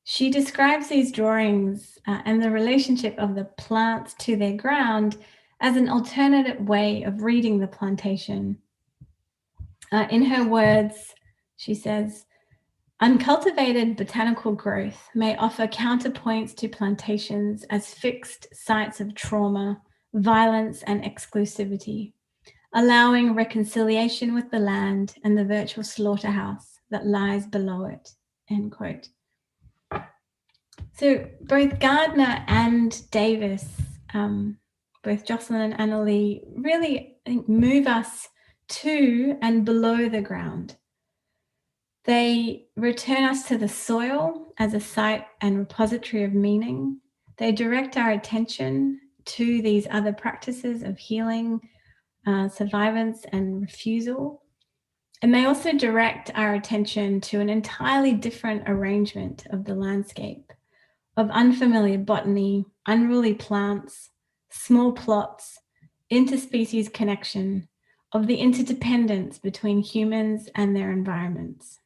She describes these drawings and the relationship of the plants to their ground as an alternative way of reading the plantation. In her words, she says, "Uncultivated botanical growth may offer counterpoints to plantations as fixed sites of trauma, violence, and exclusivity, allowing reconciliation with the land and the virtual slaughterhouse that lies below it," end quote. So both Gardner and Davis, both Jocelyn and Annalee, really, I think, move us to and below the ground. They return us to the soil as a site and repository of meaning. They direct our attention to these other practices of healing survivance and refusal. It may also direct our attention to an entirely different arrangement of the landscape, of unfamiliar botany, unruly plants, small plots, interspecies connection, of the interdependence between humans and their environments.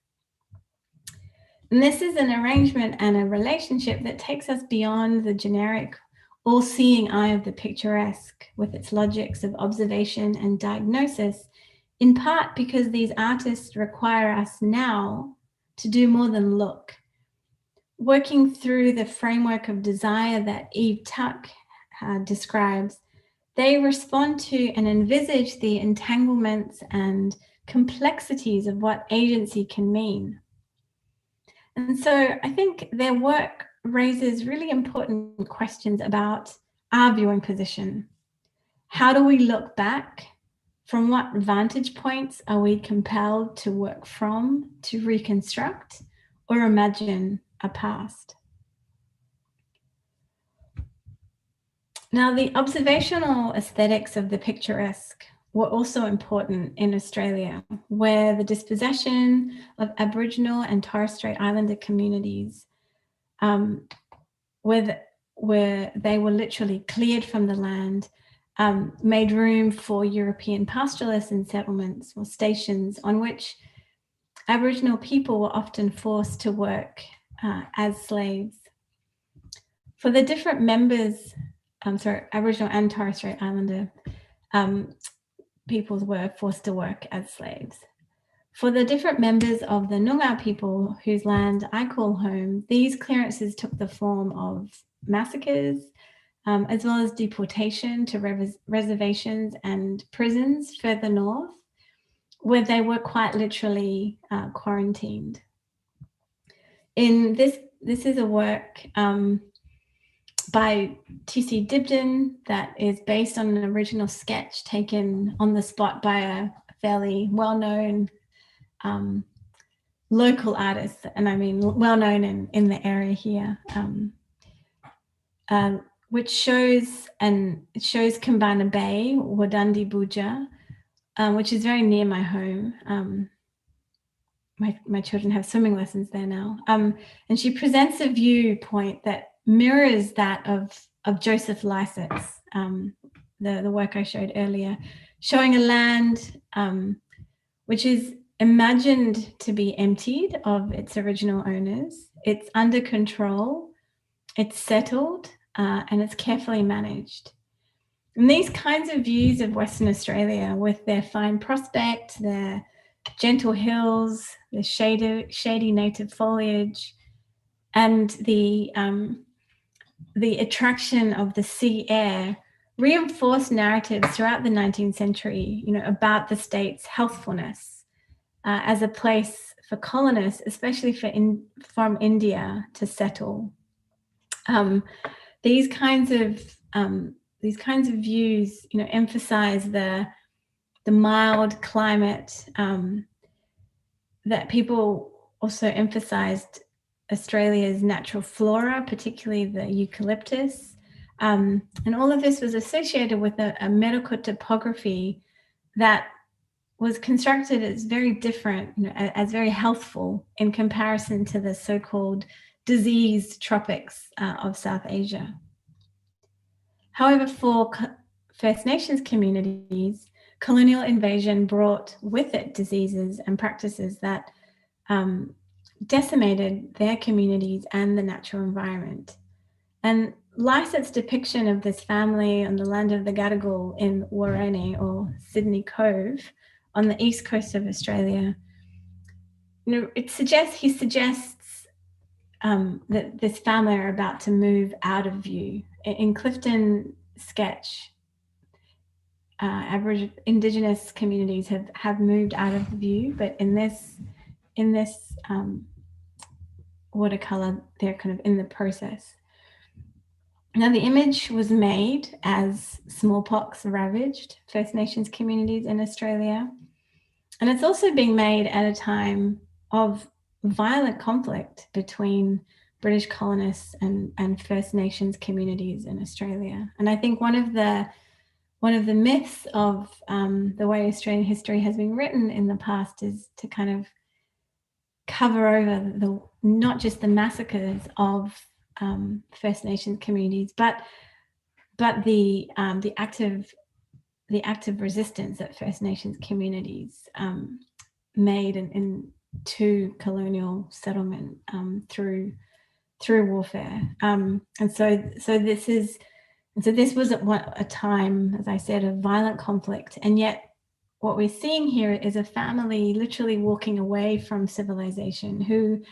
And this is an arrangement and a relationship that takes us beyond the generic, all-seeing eye of the picturesque, with its logics of observation and diagnosis, in part because these artists require us now to do more than look. Working through the framework of desire that Eve Tuck describes, they respond to and envisage the entanglements and complexities of what agency can mean. And so I think their work raises really important questions about our viewing position. How do we look back? From what vantage points are we compelled to work from, to reconstruct or imagine a past? Now, the observational aesthetics of the picturesque were also important in Australia, where the dispossession of Aboriginal and Torres Strait Islander communities, where they were literally cleared from the land, made room for European pastoralists and settlements or stations on which Aboriginal people were often forced to work as slaves. For the different members, Aboriginal and Torres Strait Islander peoples were forced to work as slaves. For the different members of the Noongar people whose land I call home, these clearances took the form of massacres, as well as deportation to reservations and prisons further north, where they were quite literally quarantined. In this is a work by T.C. Dibdin that is based on an original sketch taken on the spot by a fairly well-known local artist, and I mean well-known in the area here, which shows Kambana Bay, Wadandi Buja, which is very near my home. My children have swimming lessons there now. And she presents a viewpoint that mirrors that of Joseph Lycett's, the work I showed earlier, showing a land which is imagined to be emptied of its original owners. It's under control, it's settled, and it's carefully managed. And these kinds of views of Western Australia, with their fine prospect, their gentle hills, the shady native foliage, and the attraction of the sea air, reinforced narratives throughout the 19th century, about the state's healthfulness as a place for colonists, especially from India, to settle. These kinds of views, emphasize the mild climate, that people also emphasized Australia's natural flora, particularly the eucalyptus. And all of this was associated with a medical topography that was constructed as very different, as very healthful in comparison to the so-called diseased tropics of South Asia. However, for First Nations communities, colonial invasion brought with it diseases and practices that decimated their communities and the natural environment. And Lycett's depiction of this family on the land of the Gadigal in Warrane, or Sydney Cove, on the east coast of Australia, he suggests that this family are about to move out of view. In Clifton's sketch, Aboriginal Indigenous communities have moved out of view, but in this watercolor, they're kind of in the process. Now, the image was made as smallpox ravaged First Nations communities in Australia, and it's also being made at a time of violent conflict between British colonists and First Nations communities in Australia. And I think one of the one of the myths of the way Australian history has been written in the past is to kind of cover over not just the massacres of First Nations communities, but the active resistance that First Nations communities made to colonial settlement through warfare, and so this was at a time, as I said, of violent conflict, and yet what we're seeing here is a family literally walking away from civilization who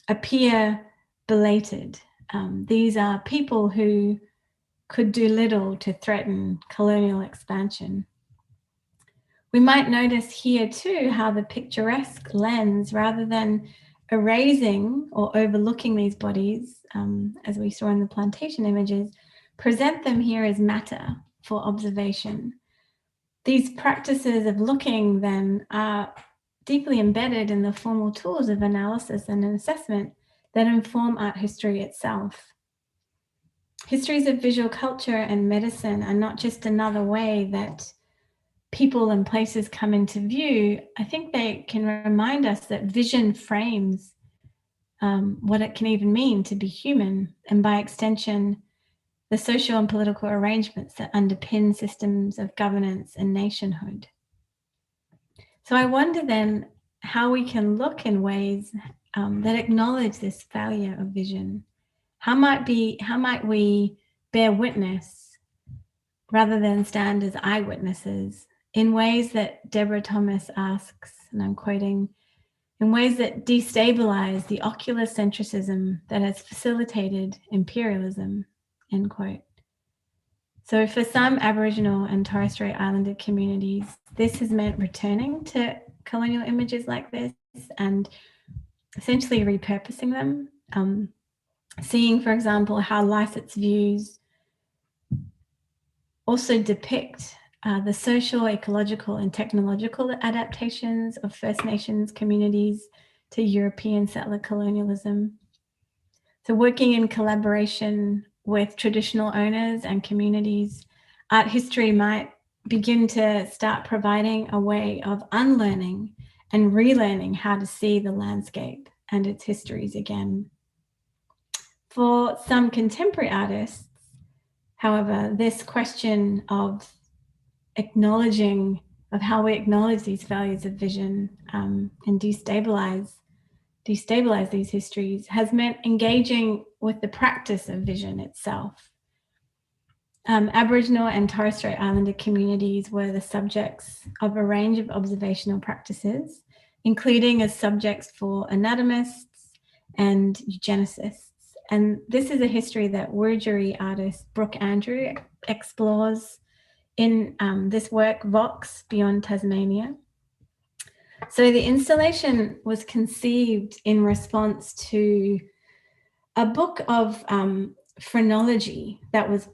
appear belated. These are people who could do little to threaten colonial expansion. We might notice here too how the picturesque lens, rather than erasing or overlooking these bodies, as we saw in the plantation images, present them here as matter for observation. These practices of looking then are deeply embedded in the formal tools of analysis and assessment that inform art history itself. Histories of visual culture and medicine are not just another way that people and places come into view. I think they can remind us that vision frames what it can even mean to be human, and by extension, the social and political arrangements that underpin systems of governance and nationhood. So I wonder then how we can look in ways that acknowledge this failure of vision. How might we bear witness rather than stand as eyewitnesses in ways that Deborah Thomas asks, and I'm quoting, in ways that destabilize the ocular centricism that has facilitated imperialism, end quote. So for some Aboriginal and Torres Strait Islander communities, this has meant returning to colonial images like this and essentially repurposing them. Seeing, for example, how Lycett's views also depict the social, ecological, and technological adaptations of First Nations communities to European settler colonialism. So working in collaboration with traditional owners and communities, art history might begin to start providing a way of unlearning and relearning how to see the landscape and its histories again. For some contemporary artists, however, this question of how we acknowledge these values of vision and destabilize these histories has meant engaging with the practice of vision itself. Aboriginal and Torres Strait Islander communities were the subjects of a range of observational practices, including as subjects for anatomists and eugenicists. And this is a history that Wiradjuri artist Brooke Andrew explores in this work, Vox, Beyond Tasmania. So the installation was conceived in response to a book of phrenology that was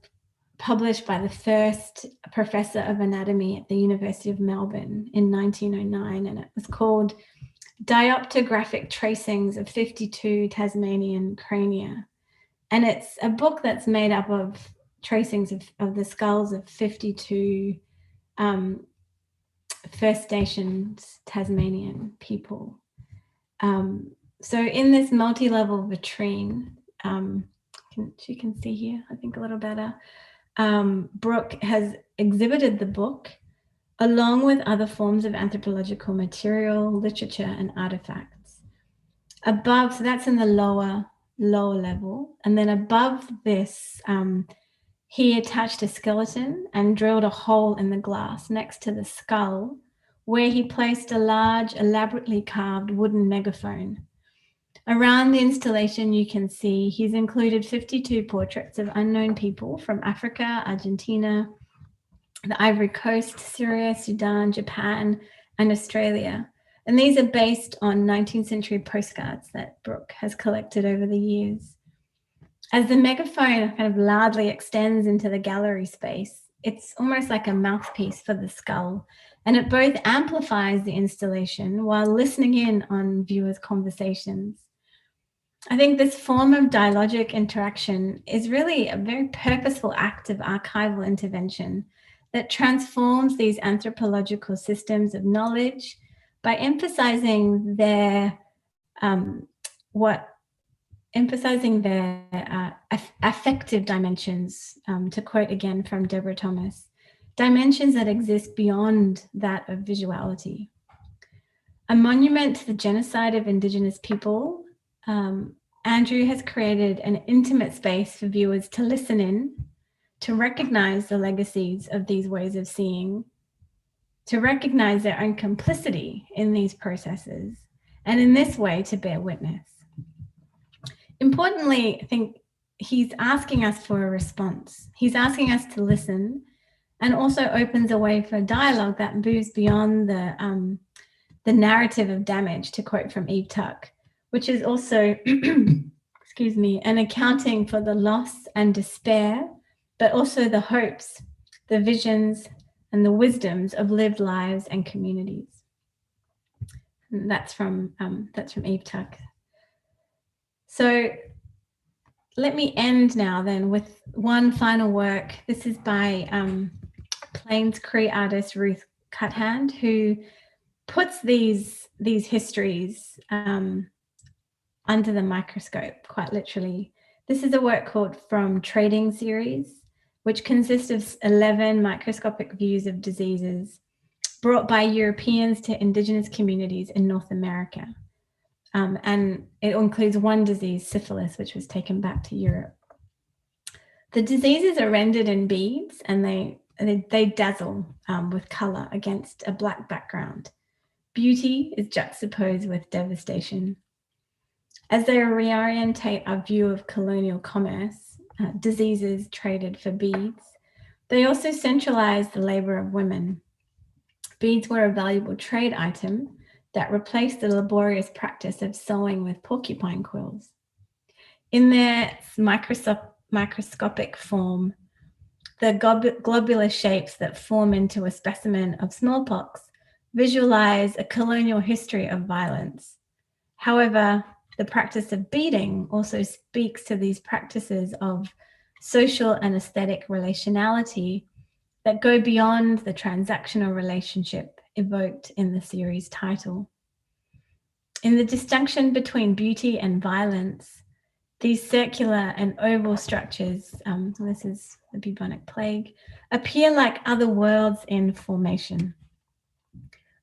published by the first professor of anatomy at the University of Melbourne in 1909, and it was called Dioptographic Tracings of 52 Tasmanian Crania. And it's a book that's made up of tracings of the skulls of 52 First Nations Tasmanian people. So in this multi-level vitrine, you can see here, I think a little better, Brooke has exhibited the book along with other forms of anthropological material, literature, and artifacts. Above, so that's in the lower level, and then above this, he attached a skeleton and drilled a hole in the glass next to the skull, where he placed a large, elaborately carved wooden megaphone. Around the installation, you can see he's included 52 portraits of unknown people from Africa, Argentina, the Ivory Coast, Syria, Sudan, Japan, and Australia. And these are based on 19th century postcards that Brooke has collected over the years. As the megaphone kind of largely extends into the gallery space, it's almost like a mouthpiece for the skull, and it both amplifies the installation while listening in on viewers' conversations. I think this form of dialogic interaction is really a very purposeful act of archival intervention that transforms these anthropological systems of knowledge by emphasizing their affective dimensions, to quote again from Deborah Thomas, dimensions that exist beyond that of visuality. A monument to the genocide of Indigenous people, Andrew has created an intimate space for viewers to listen in, to recognize the legacies of these ways of seeing, to recognize their own complicity in these processes, and in this way to bear witness. Importantly, I think he's asking us for a response. He's asking us to listen, and also opens a way for dialogue that moves beyond the narrative of damage, to quote from Eve Tuck, which is also, excuse me, an accounting for the loss and despair, but also the hopes, the visions, and the wisdoms of lived lives and communities. And that's from Eve Tuck. So let me end now then with one final work. This is by Plains Cree artist Ruth Cuthand, who puts these histories under the microscope, quite literally. This is a work called From Trading Series, which consists of 11 microscopic views of diseases brought by Europeans to Indigenous communities in North America. And it includes one disease, syphilis, which was taken back to Europe. The diseases are rendered in beads, and they dazzle with color against a black background. Beauty is juxtaposed with devastation. As they reorientate our view of colonial commerce, diseases traded for beads, they also centralize the labor of women. Beads were a valuable trade item that replaced the laborious practice of sewing with porcupine quills. In their microscopic form, the globular shapes that form into a specimen of smallpox visualize a colonial history of violence. However, the practice of beading also speaks to these practices of social and aesthetic relationality that go beyond the transactional relationship evoked in the series title. In the disjunction between beauty and violence, these circular and oval structures, this is the bubonic plague, appear like other worlds in formation.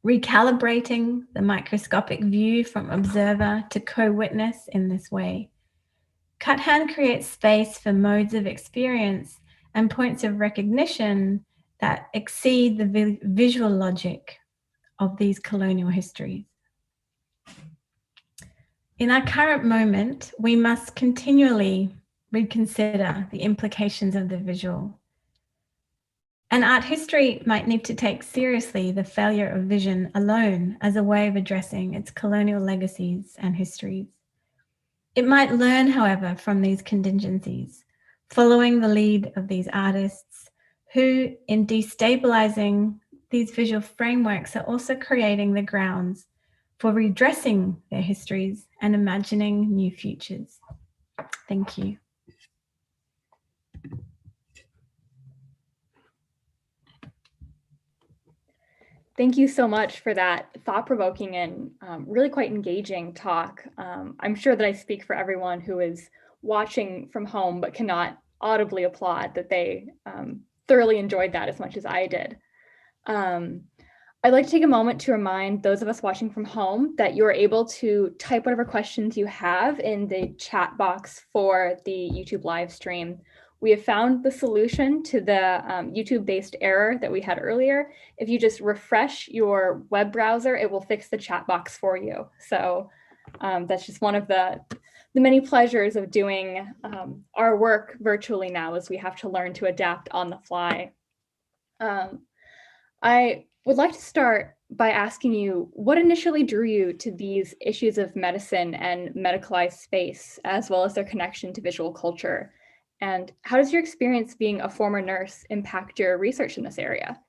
Recalibrating the microscopic view from observer to co-witness in this way, Cuthand creates space for modes of experience and points of recognition that exceed the visual logic of these colonial histories. In our current moment, we must continually reconsider the implications of the visual. And art history might need to take seriously the failure of vision alone as a way of addressing its colonial legacies and histories. It might learn, however, from these contingencies, following the lead of these artists who, in destabilizing these visual frameworks, are also creating the grounds for redressing their histories and imagining new futures. Thank you. Thank you so much for that thought-provoking and really quite engaging talk. I'm sure that I speak for everyone who is watching from home but cannot audibly applaud that they thoroughly enjoyed that as much as I did. I'd like to take a moment to remind those of us watching from home that you are able to type whatever questions you have in the chat box for the YouTube live stream. We have found the solution to the YouTube-based error that we had earlier. If you just refresh your web browser, it will fix the chat box for you. So that's just one of the many pleasures of doing our work virtually now, as we have to learn to adapt on the fly. I would like to start by asking you, what initially drew you to these issues of medicine and medicalized space, as well as their connection to visual culture? And how does your experience being a former nurse impact your research in this area?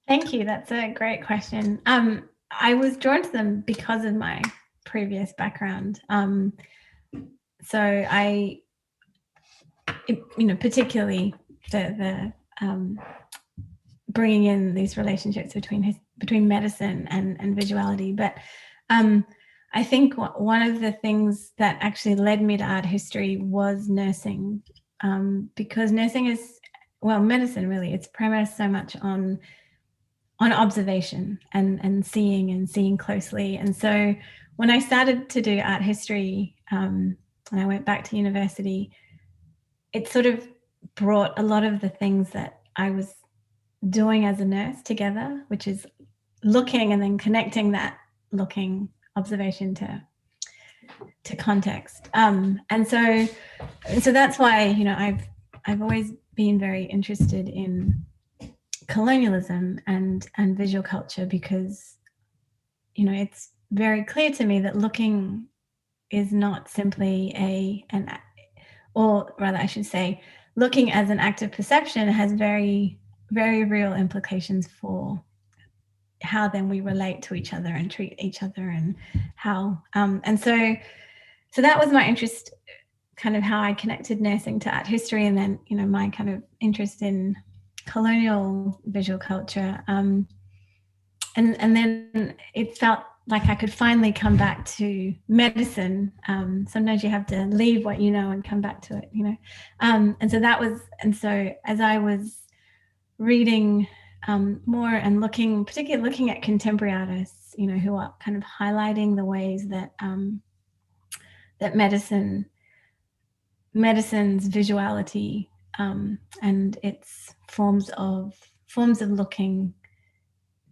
Thank you. That's a great question. I was drawn to them because of my previous background. So I, particularly the bringing in these relationships between medicine and visuality. But I think one of the things that actually led me to art history was nursing, because nursing is, well, medicine really, it's premised so much on observation and seeing closely. And so when I started to do art history, and I went back to university, it sort of brought a lot of the things that I was doing as a nurse together, which is looking and then connecting that looking observation to context. And so that's why, you know, I've always been very interested in colonialism and visual culture, because, you know, it's very clear to me that looking is not simply or rather I should say, looking as an act of perception has very, very real implications for how then we relate to each other and treat each other, and how and so that was my interest, kind of how I connected nursing to art history, and then, you know, my kind of interest in colonial visual culture, and then it felt like I could finally come back to medicine. Sometimes you have to leave what you know and come back to it, you know. And so as I was reading more and particularly looking at contemporary artists, you know, who are kind of highlighting the ways that that medicine's visuality and its forms of looking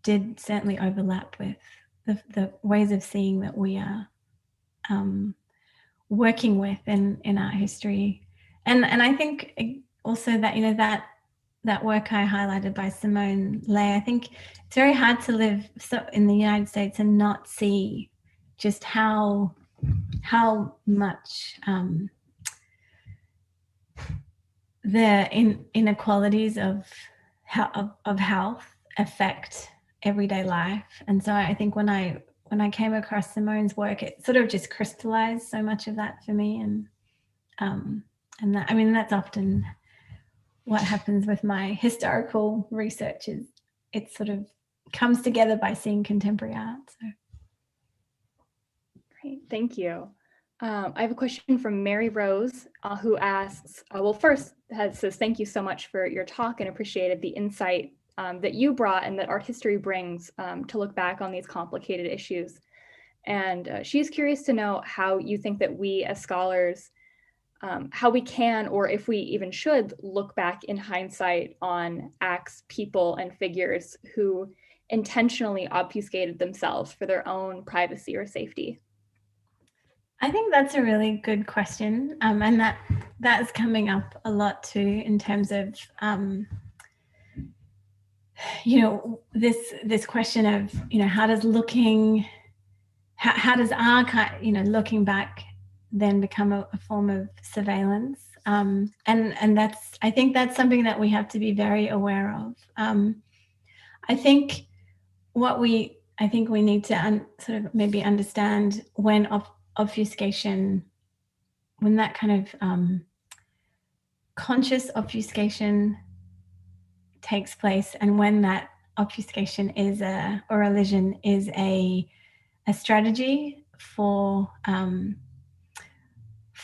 did certainly overlap with the ways of seeing that we are working with in art history. And I think also that, you know, that work I highlighted by Simone Leigh, I think it's very hard to live in the United States and not see just how much the inequalities of health affect everyday life. And so I think when I came across Simone's work, it sort of just crystallized so much of that for me. And that, I mean, that's often what happens with my historical research, is it sort of comes together by seeing contemporary art. So. Great, thank you. I have a question from Mary Rose, who asks, well, first says, thank you so much for your talk, and appreciated the insight that you brought and that art history brings to look back on these complicated issues. And she's curious to know how you think that we as scholars, how we can, or if we even should, look back in hindsight on acts, people, and figures who intentionally obfuscated themselves for their own privacy or safety. I think that's a really good question, and that's coming up a lot too, in terms of you know, this question of, you know, how does our, you know, looking back then become a form of surveillance, and that's, I think that's something that we have to be very aware of. I think we need to sort of maybe understand when obfuscation, when that kind of conscious obfuscation takes place, and when that obfuscation or elision is a strategy for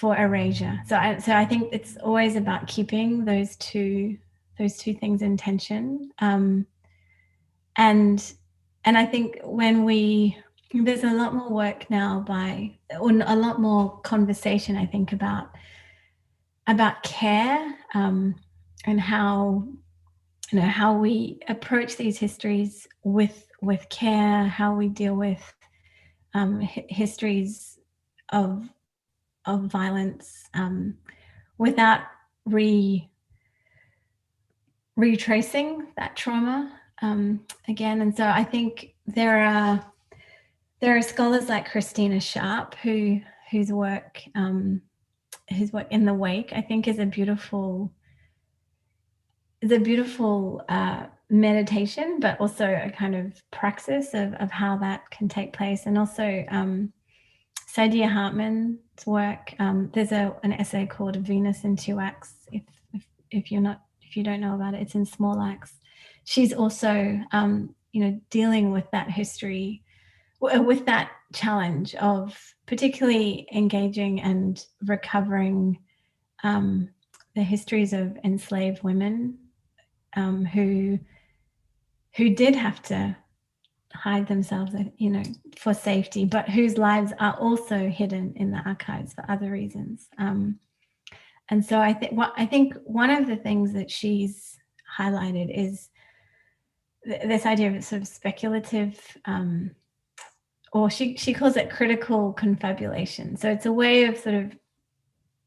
erasure. So I think it's always about keeping those two things in tension. And I think there's a lot more work now or a lot more conversation, I think, about care, and how, you know, how we approach these histories with care, how we deal with histories of violence without retracing that trauma again. And so I think there are scholars like Christina Sharp whose work in the Wake, I think, is a beautiful meditation, but also a kind of praxis of how that can take place. And also Saidiya Hartman's work. There's an essay called Venus in Two Acts. If you don't know about it, it's in small acts. she's also, dealing with that history, with that challenge of particularly engaging and recovering the histories of enslaved women who did have to hide themselves, for safety, but whose lives are also hidden in the archives for other reasons. And so I think one of the things that she's highlighted is this idea of sort of speculative, or she calls it critical confabulation. So it's a way of sort of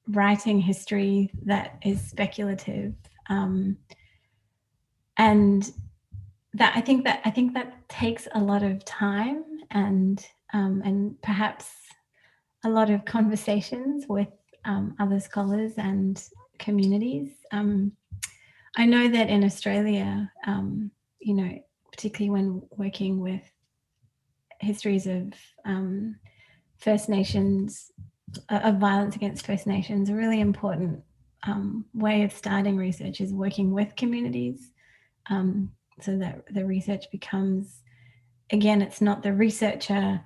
writing history that is speculative, and that I think that takes a lot of time and perhaps a lot of conversations with other scholars and communities. I know that in Australia, particularly when working with histories of First Nations, of violence against First Nations, a really important way of starting research is working with communities, so that the research becomes, again, it's not the researcher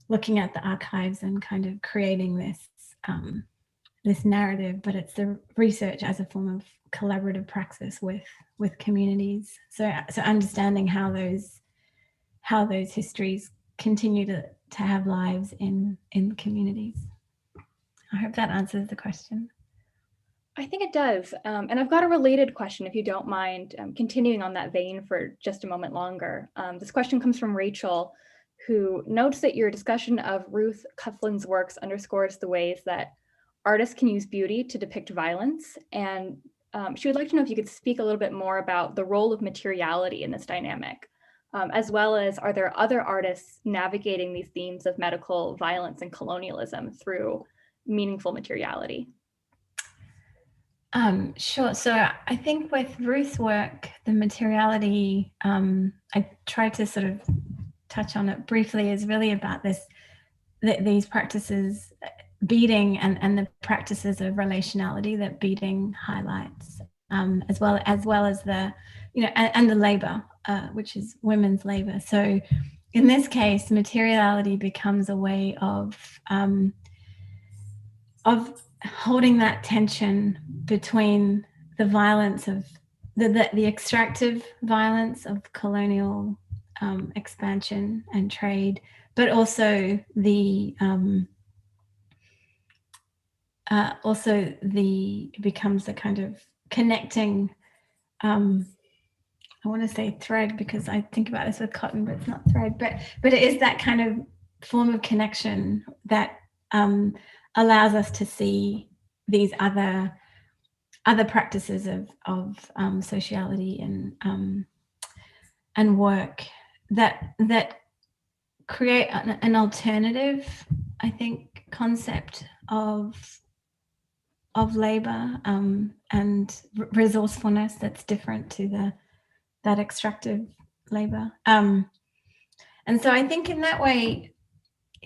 looking at the archives and kind of creating this narrative, but it's the research as a form of collaborative praxis with communities. So understanding how those histories continue to have lives in communities. I hope that answers the question. I think it does. And I've got a related question, if you don't mind continuing on that vein for just a moment longer. This question comes from Rachel, who notes that your discussion of Ruth Coughlin's works underscores the ways that artists can use beauty to depict violence. And she would like to know if you could speak a little bit more about the role of materiality in this dynamic, as well as, are there other artists navigating these themes of medical violence and colonialism through meaningful materiality? Sure. So I think with Ruth's work, the materiality, I tried to sort of touch on it briefly, is really about these practices, beading and the practices of relationality that beading highlights, as well as the, and the labor, which is women's labor. So in this case, materiality becomes a way of holding that tension between the violence of the extractive violence of colonial expansion and trade, but also becomes the kind of connecting, I want to say thread, because I think about this with cotton, but it's not thread, but it is that kind of form of connection that allows us to see these other practices of sociality and work that create an alternative, I think, concept of labor and resourcefulness that's different to that extractive labor. And so I think in that way,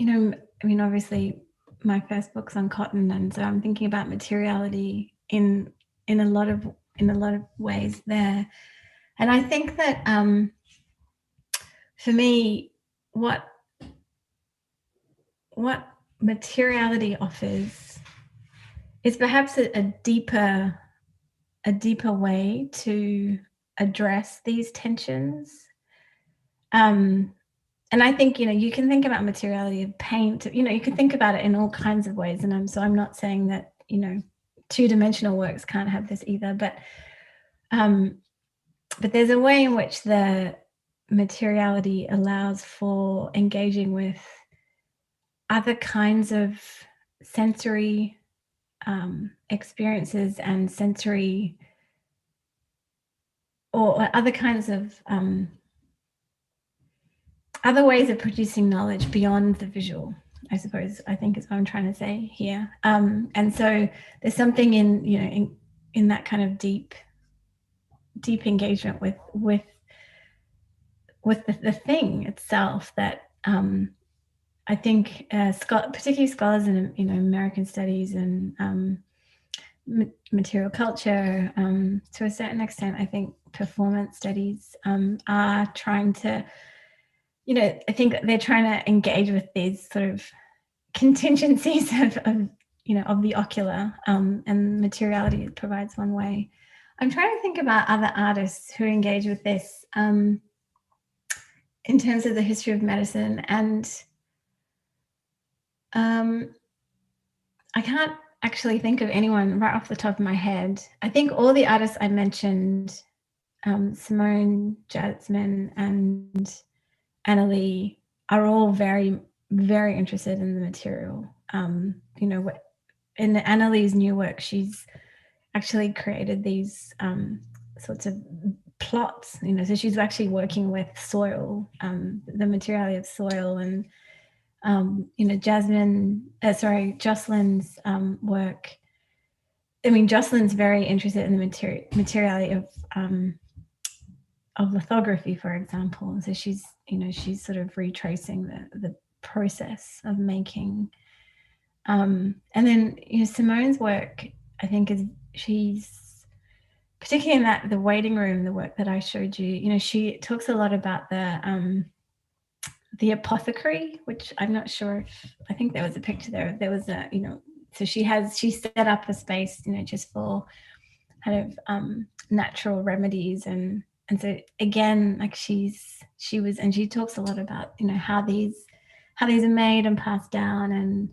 obviously my first book's on cotton, and so I'm thinking about materiality in a lot of ways there. And I think that for me, what materiality offers is perhaps a deeper way to address these tensions. And I think, you can think about materiality of paint, you can think about it in all kinds of ways. And I'm not saying that, two-dimensional works can't have this either, but there's a way in which the materiality allows for engaging with other kinds of sensory experiences and sensory, or other kinds of other ways of producing knowledge beyond the visual, I suppose, I think is what I'm trying to say here. And so there's something in that kind of deep engagement with the thing itself that I think particularly scholars in American studies and material culture, to a certain extent, I think performance studies are trying to, I think they're trying to engage with these sort of contingencies of the ocular, and materiality provides one way. I'm trying to think about other artists who engage with this in terms of the history of medicine, and I can't actually think of anyone right off the top of my head. I think all the artists I mentioned, Simone, Jasmine, and Annalee, are all very, very interested in the material. In Annalee's new work, she's actually created these sorts of plots, so she's actually working with soil, the materiality of soil, and Jocelyn's work. I mean, Jocelyn's very interested in the materiality of lithography, for example. So she's sort of retracing the process of making. And then Simone's work, I think, she's particularly in the waiting room, the work that I showed you. She talks a lot about the apothecary, which I'm not sure if, I think there was a picture there. There was a, so she set up a space, just for kind of natural remedies, and so again, like she talks a lot about, how these are made and passed down. And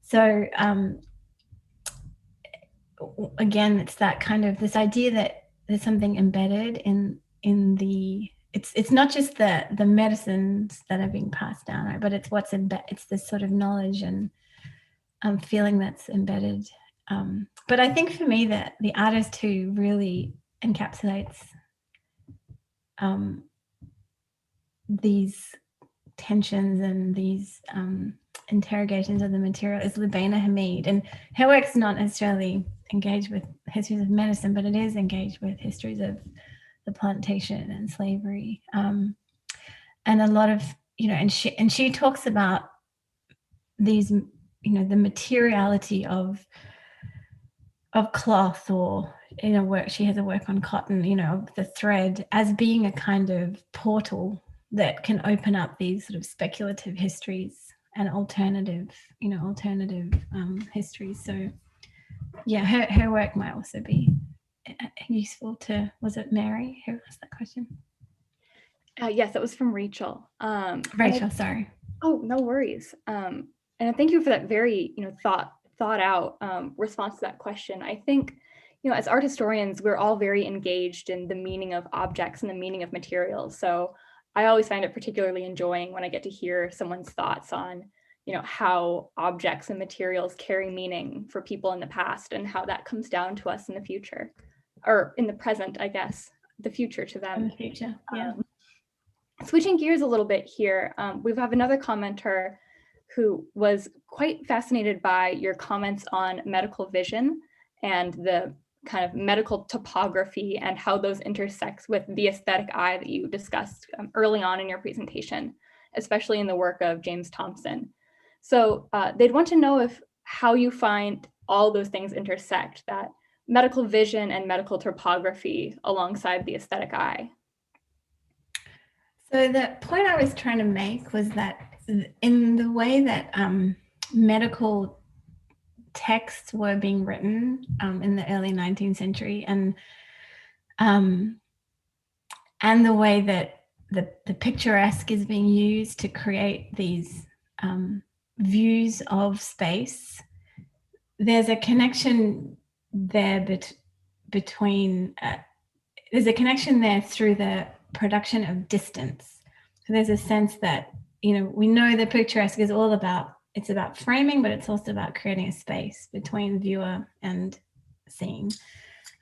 so again, it's that kind of this idea that there's something embedded in the, it's not just the medicines that are being passed down, right? But it's what's it's this sort of knowledge and feeling that's embedded. But I think for me, that the artist who really encapsulates these tensions and these interrogations of the material is Lubaina Hamid, and her work's not necessarily engaged with histories of medicine, but it is engaged with histories of the plantation and slavery, and a lot of and she talks about these, the materiality of cloth, or work. She has a work on cotton, of the thread as being a kind of portal that can open up these sort of speculative histories and alternative histories. So yeah, her work might also be useful to, was it Mary who asked that question? Yes, it was from Rachel. Sorry. Oh, no worries. And thank you for that very, thought out response to that question. I think, as art historians, we're all very engaged in the meaning of objects and the meaning of materials. So I always find it particularly enjoying when I get to hear someone's thoughts on, how objects and materials carry meaning for people in the past, and how that comes down to us in the future, or in the present, I guess, the future to them. In the future, yeah. Switching gears a little bit here, we have another commenter who was quite fascinated by your comments on medical vision and the kind of medical topography and how those intersect with the aesthetic eye that you discussed early on in your presentation, especially in the work of James Thompson. So they'd want to know how you find all those things intersect, that medical vision and medical topography alongside the aesthetic eye. So the point I was trying to make was that in the way that medical texts were being written in the early 19th century, and the way that the picturesque is being used to create these views of space, there's a connection there between there's a connection there through the production of distance. So there's a sense that, we know the picturesque is all about, it's about framing, but it's also about creating a space between viewer and scene.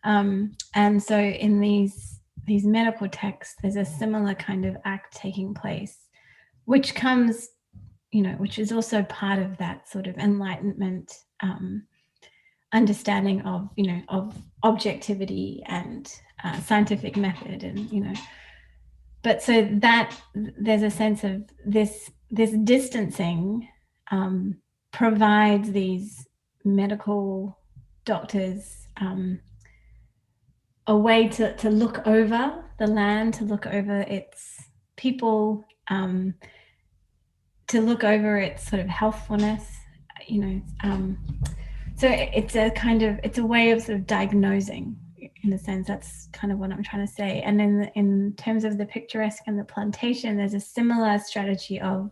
And so in these medical texts, there's a similar kind of act taking place, which comes, which is also part of that sort of Enlightenment understanding of, of objectivity and scientific method, and, but so that there's a sense of this distancing provides these medical doctors a way to look over the land, to look over its people, to look over its sort of healthfulness, you know. So it's a way of sort of diagnosing, in a sense. That's kind of what I'm trying to say. And in terms of the picturesque and the plantation, there's a similar strategy of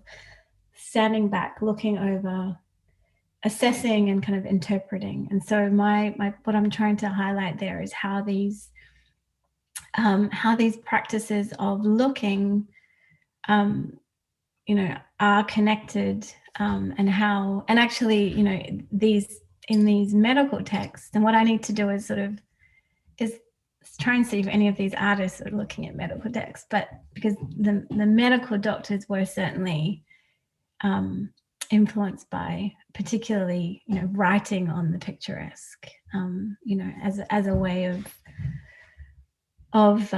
standing back, looking over, assessing, and kind of interpreting. And so what I'm trying to highlight there is how these practices of looking, are connected, and actually, in these medical texts. And what I need to do is try and see if any of these artists are looking at medical texts, but because the medical doctors were certainly influenced by, particularly, writing on the picturesque, as a way of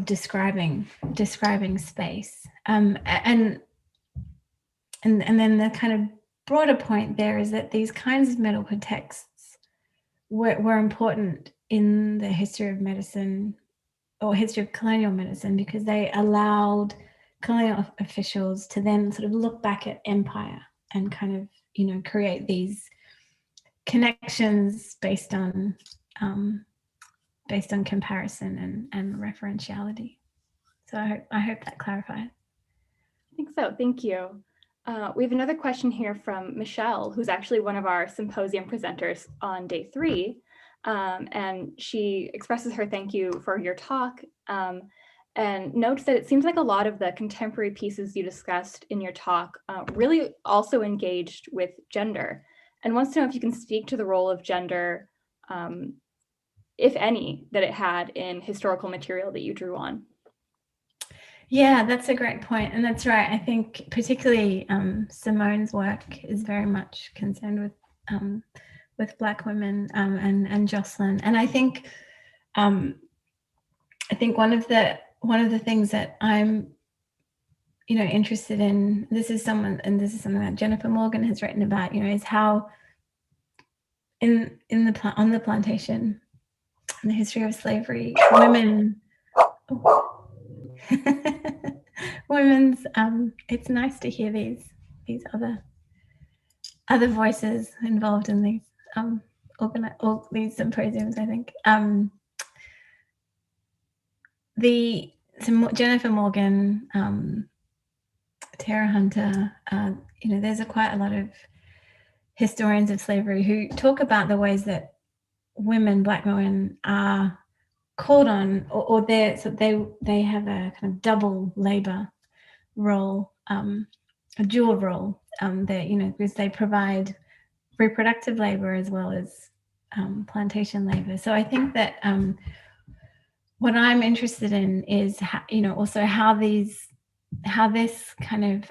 describing space, and then the kind of broader point there is that these kinds of medical texts were important in the history of medicine, or history of colonial medicine, because they allowed colonial officials to then sort of look back at empire and kind of, create these connections based on comparison and referentiality. So I hope that clarifies. I think so. Thank you. We have another question here from Michelle, who's actually one of our symposium presenters on day 3. And she expresses her thank you for your talk, and notes that it seems like a lot of the contemporary pieces you discussed in your talk really also engaged with gender, and wants to know if you can speak to the role of gender, if any, that it had in historical material that you drew on. Yeah, that's a great point. And that's right. I think particularly Simone's work is very much concerned with Black women, and Jocelyn. And I think one of the things that I'm interested in, this is something that Jennifer Morgan has written about, is how on the plantation, in the history of slavery, women's it's nice to hear these other voices involved in these all these symposiums, I think. Jennifer Morgan, Tara Hunter, there's quite a lot of historians of slavery who talk about the ways that Black women are called on, or they have a kind of double labor role, a dual role, because they provide reproductive labor as well as plantation labor. So I think that what I'm interested in is also how this kind of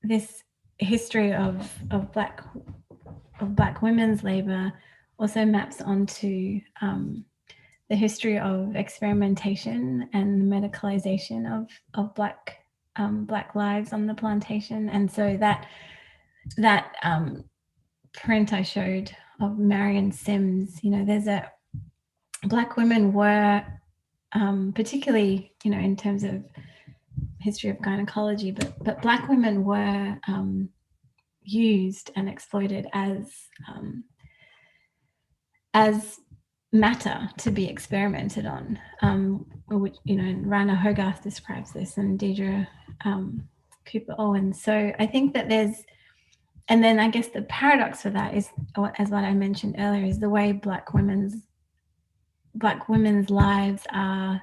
this history of Black women's labor also maps onto the history of experimentation and medicalization of Black lives on the plantation. And so that print I showed of Marion Sims, there's Black women were, particularly, in terms of history of gynecology, but Black women were used and exploited as matter to be experimented on, which, and Rana Hogarth describes this, and Deidre Cooper Owen. So I think that and then I guess the paradox for that is, as what I mentioned earlier, is the way Black women's lives are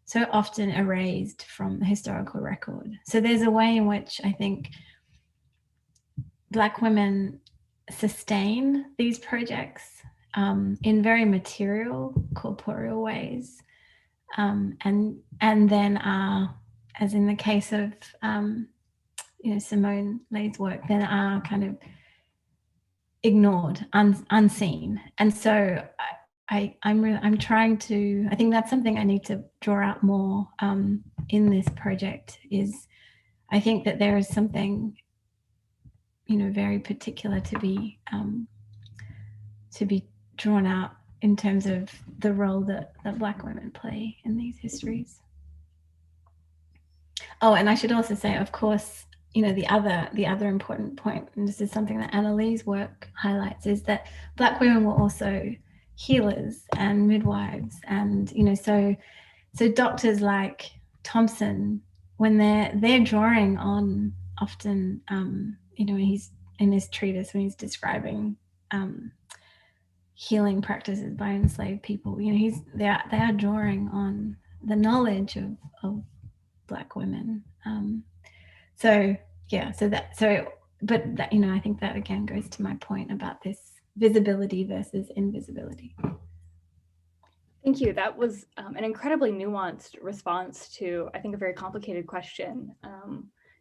so often erased from the historical record. So there's a way in which I think Black women sustain these projects in very material, corporeal ways, and then are, as in the case of Simone Leigh's work, then are kind of ignored, unseen. And so I'm trying to, I think that's something I need to draw out more in this project, is I think that there is something very particular to be be drawn out in terms of the role that Black women play in these histories. Oh, and I should also say, of course, the other important point, and this is something that Annalee's work highlights, is that Black women were also healers and midwives, and so doctors like Thompson, when they're drawing on often, he's in his treatise when he's describing healing practices by enslaved people, they are drawing on the knowledge of Black women. But that, I think that again goes to my point about this visibility versus invisibility. Thank you. That was an incredibly nuanced response to, I think, a very complicated question.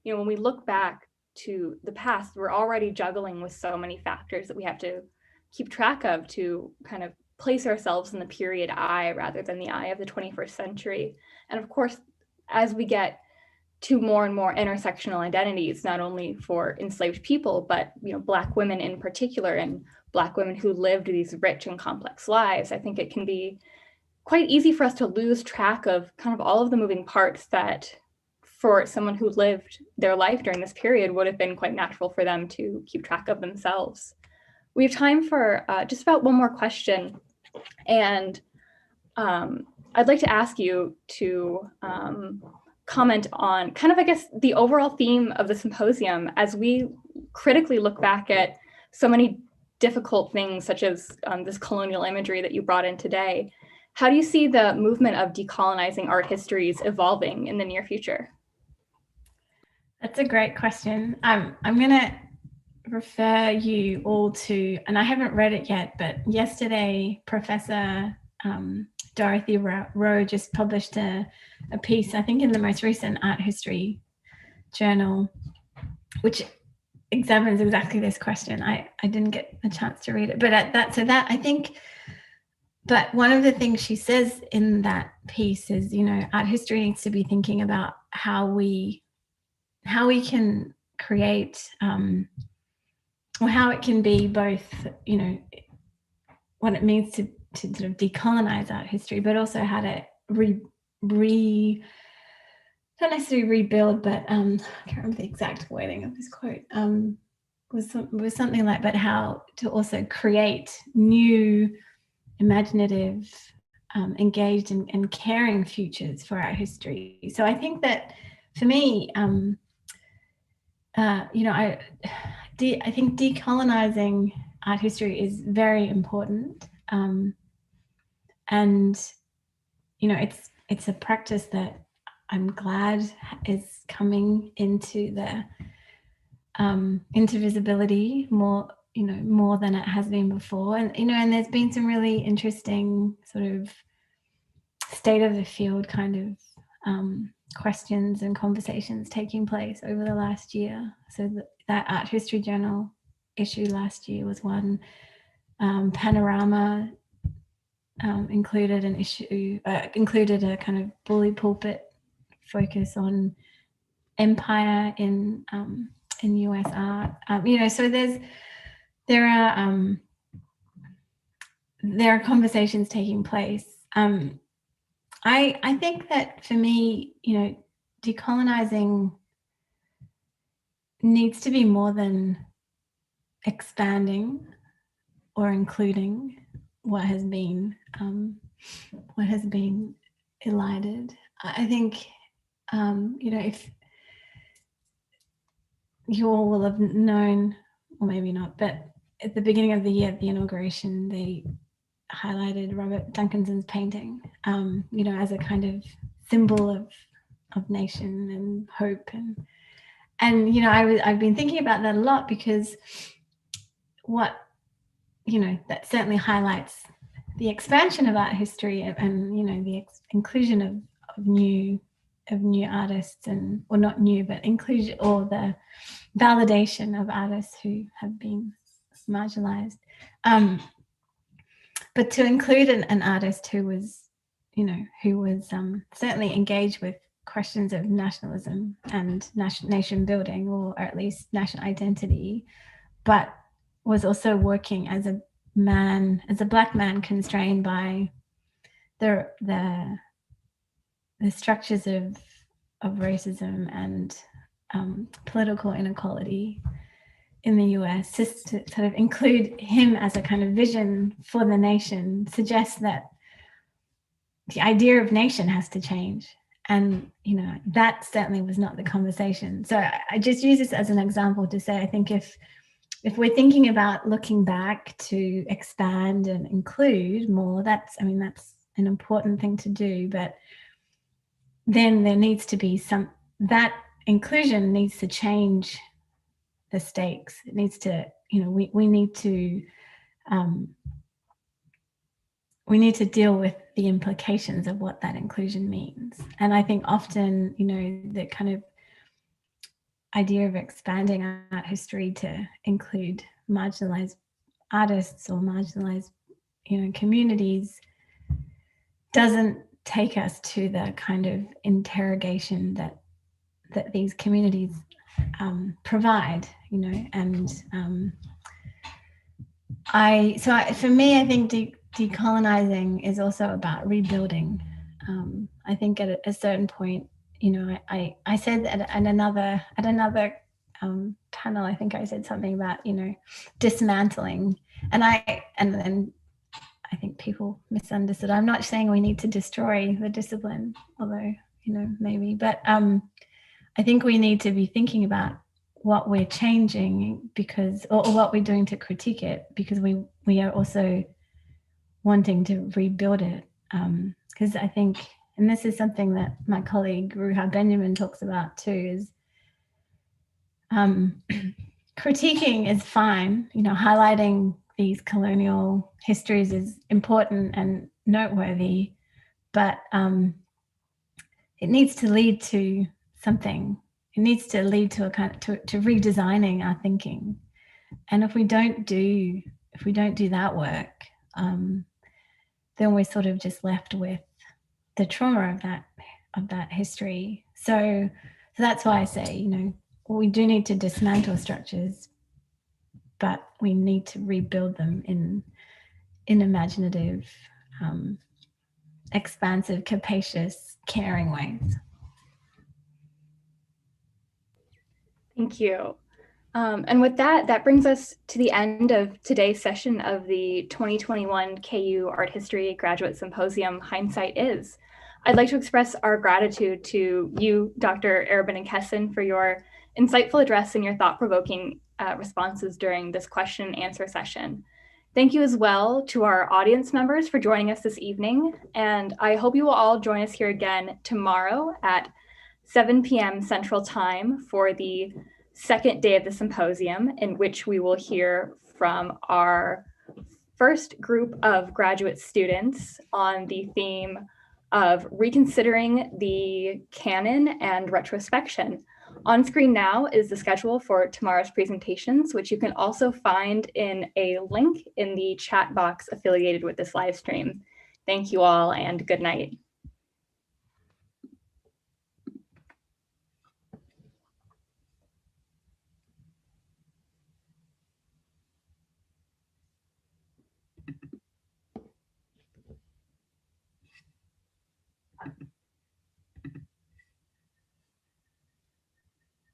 When we look back to the past, we're already juggling with so many factors that we have to keep track of to kind of place ourselves in the period I rather than the I of the 21st century. And of course, as we get to more and more intersectional identities, not only for enslaved people, but Black women in particular, and Black women who lived these rich and complex lives, I think it can be quite easy for us to lose track of kind of all of the moving parts that for someone who lived their life during this period would have been quite natural for them to keep track of themselves. We have time for just about one more question. And I'd like to ask you to comment on kind of, I guess, the overall theme of the symposium as we critically look back at so many difficult things, such as this colonial imagery that you brought in today. How do you see the movement of decolonizing art histories evolving in the near future? That's a great question. I'm going to refer you all to, and I haven't read it yet, but yesterday, Professor Dorothy Rowe just published a piece, I think in the most recent art history journal, which examines exactly this question. I didn't get a chance to read it, but I think, but one of the things she says in that piece is, art history needs to be thinking about how we can create, or how it can be both, what it means to sort of decolonize art history, but also how to not necessarily rebuild, but I can't remember the exact wording of this quote, was something like, but how to also create new, imaginative, engaged and caring futures for our history. So I think that for me, I think decolonizing art history is very important, and it's a practice that I'm glad is coming into into visibility more than it has been before, and there's been some really interesting sort of state of the field kind of questions and conversations taking place over the last year. So that art history journal issue last year was one. Panorama included an issue, included a kind of bully pulpit focus on empire in US art. So there are conversations taking place. I think that for me, decolonizing needs to be more than expanding or including what has been elided. I think, if you all will have known, or maybe not, but at the beginning of the year, at the inauguration, they highlighted Robert Duncanson's painting, as a kind of symbol of nation and hope, and I've been thinking about that a lot, because that certainly highlights the expansion of art history and the inclusion of new artists, or not new, but inclusion, or the validation of artists who have been marginalized. But to include an artist who was certainly engaged with questions of nationalism and nation building, or at least national identity, but was also working as a man, as a Black man constrained by the structures of racism and political inequality in the US, just to sort of include him as a kind of vision for the nation suggests that the idea of nation has to change. And, you know, that certainly was not the conversation. So I just use this as an example to say, I think if we're thinking about looking back to expand and include more, that's an important thing to do. But then there needs to be that inclusion needs to change the stakes. It needs to, you know, we need to deal with the implications of what that inclusion means. And I think often, you know, the kind of idea of expanding art history to include marginalized artists or marginalized, you know, communities doesn't take us to the kind of interrogation that these communities provide, you know. And for me, I think decolonizing is also about rebuilding. I think at a certain point, you know, I said at another panel, I think I said something about, you know, dismantling, and then I think people misunderstood. I'm not saying we need to destroy the discipline, although, you know, maybe, but I think we need to be thinking about what we're changing or what we're doing to critique it, because we are also wanting to rebuild it. Because I think, and this is something that my colleague Ruha Benjamin talks about too, is critiquing is fine, you know, highlighting these colonial histories is important and noteworthy, but it needs to lead to something. It needs to lead to a kind of to redesigning our thinking. And if we don't do that work, then we're sort of just left with the trauma of that history. So that's why I say, you know, we do need to dismantle structures, but we need to rebuild them in imaginative, expansive, capacious, caring ways. Thank you. And with that brings us to the end of today's session of the 2021 KU Art History Graduate Symposium, Hindsight Is. I'd like to express our gratitude to you, Dr. Arabin and Kesson, for your insightful address and your thought-provoking responses during this question and answer session. Thank you as well to our audience members for joining us this evening. And I hope you will all join us here again tomorrow at 7 p.m. Central Time for the second day of the symposium, in which we will hear from our first group of graduate students on the theme of reconsidering the canon and retrospection. On screen now is the schedule for tomorrow's presentations, which you can also find in a link in the chat box affiliated with this live stream. Thank you all and good night.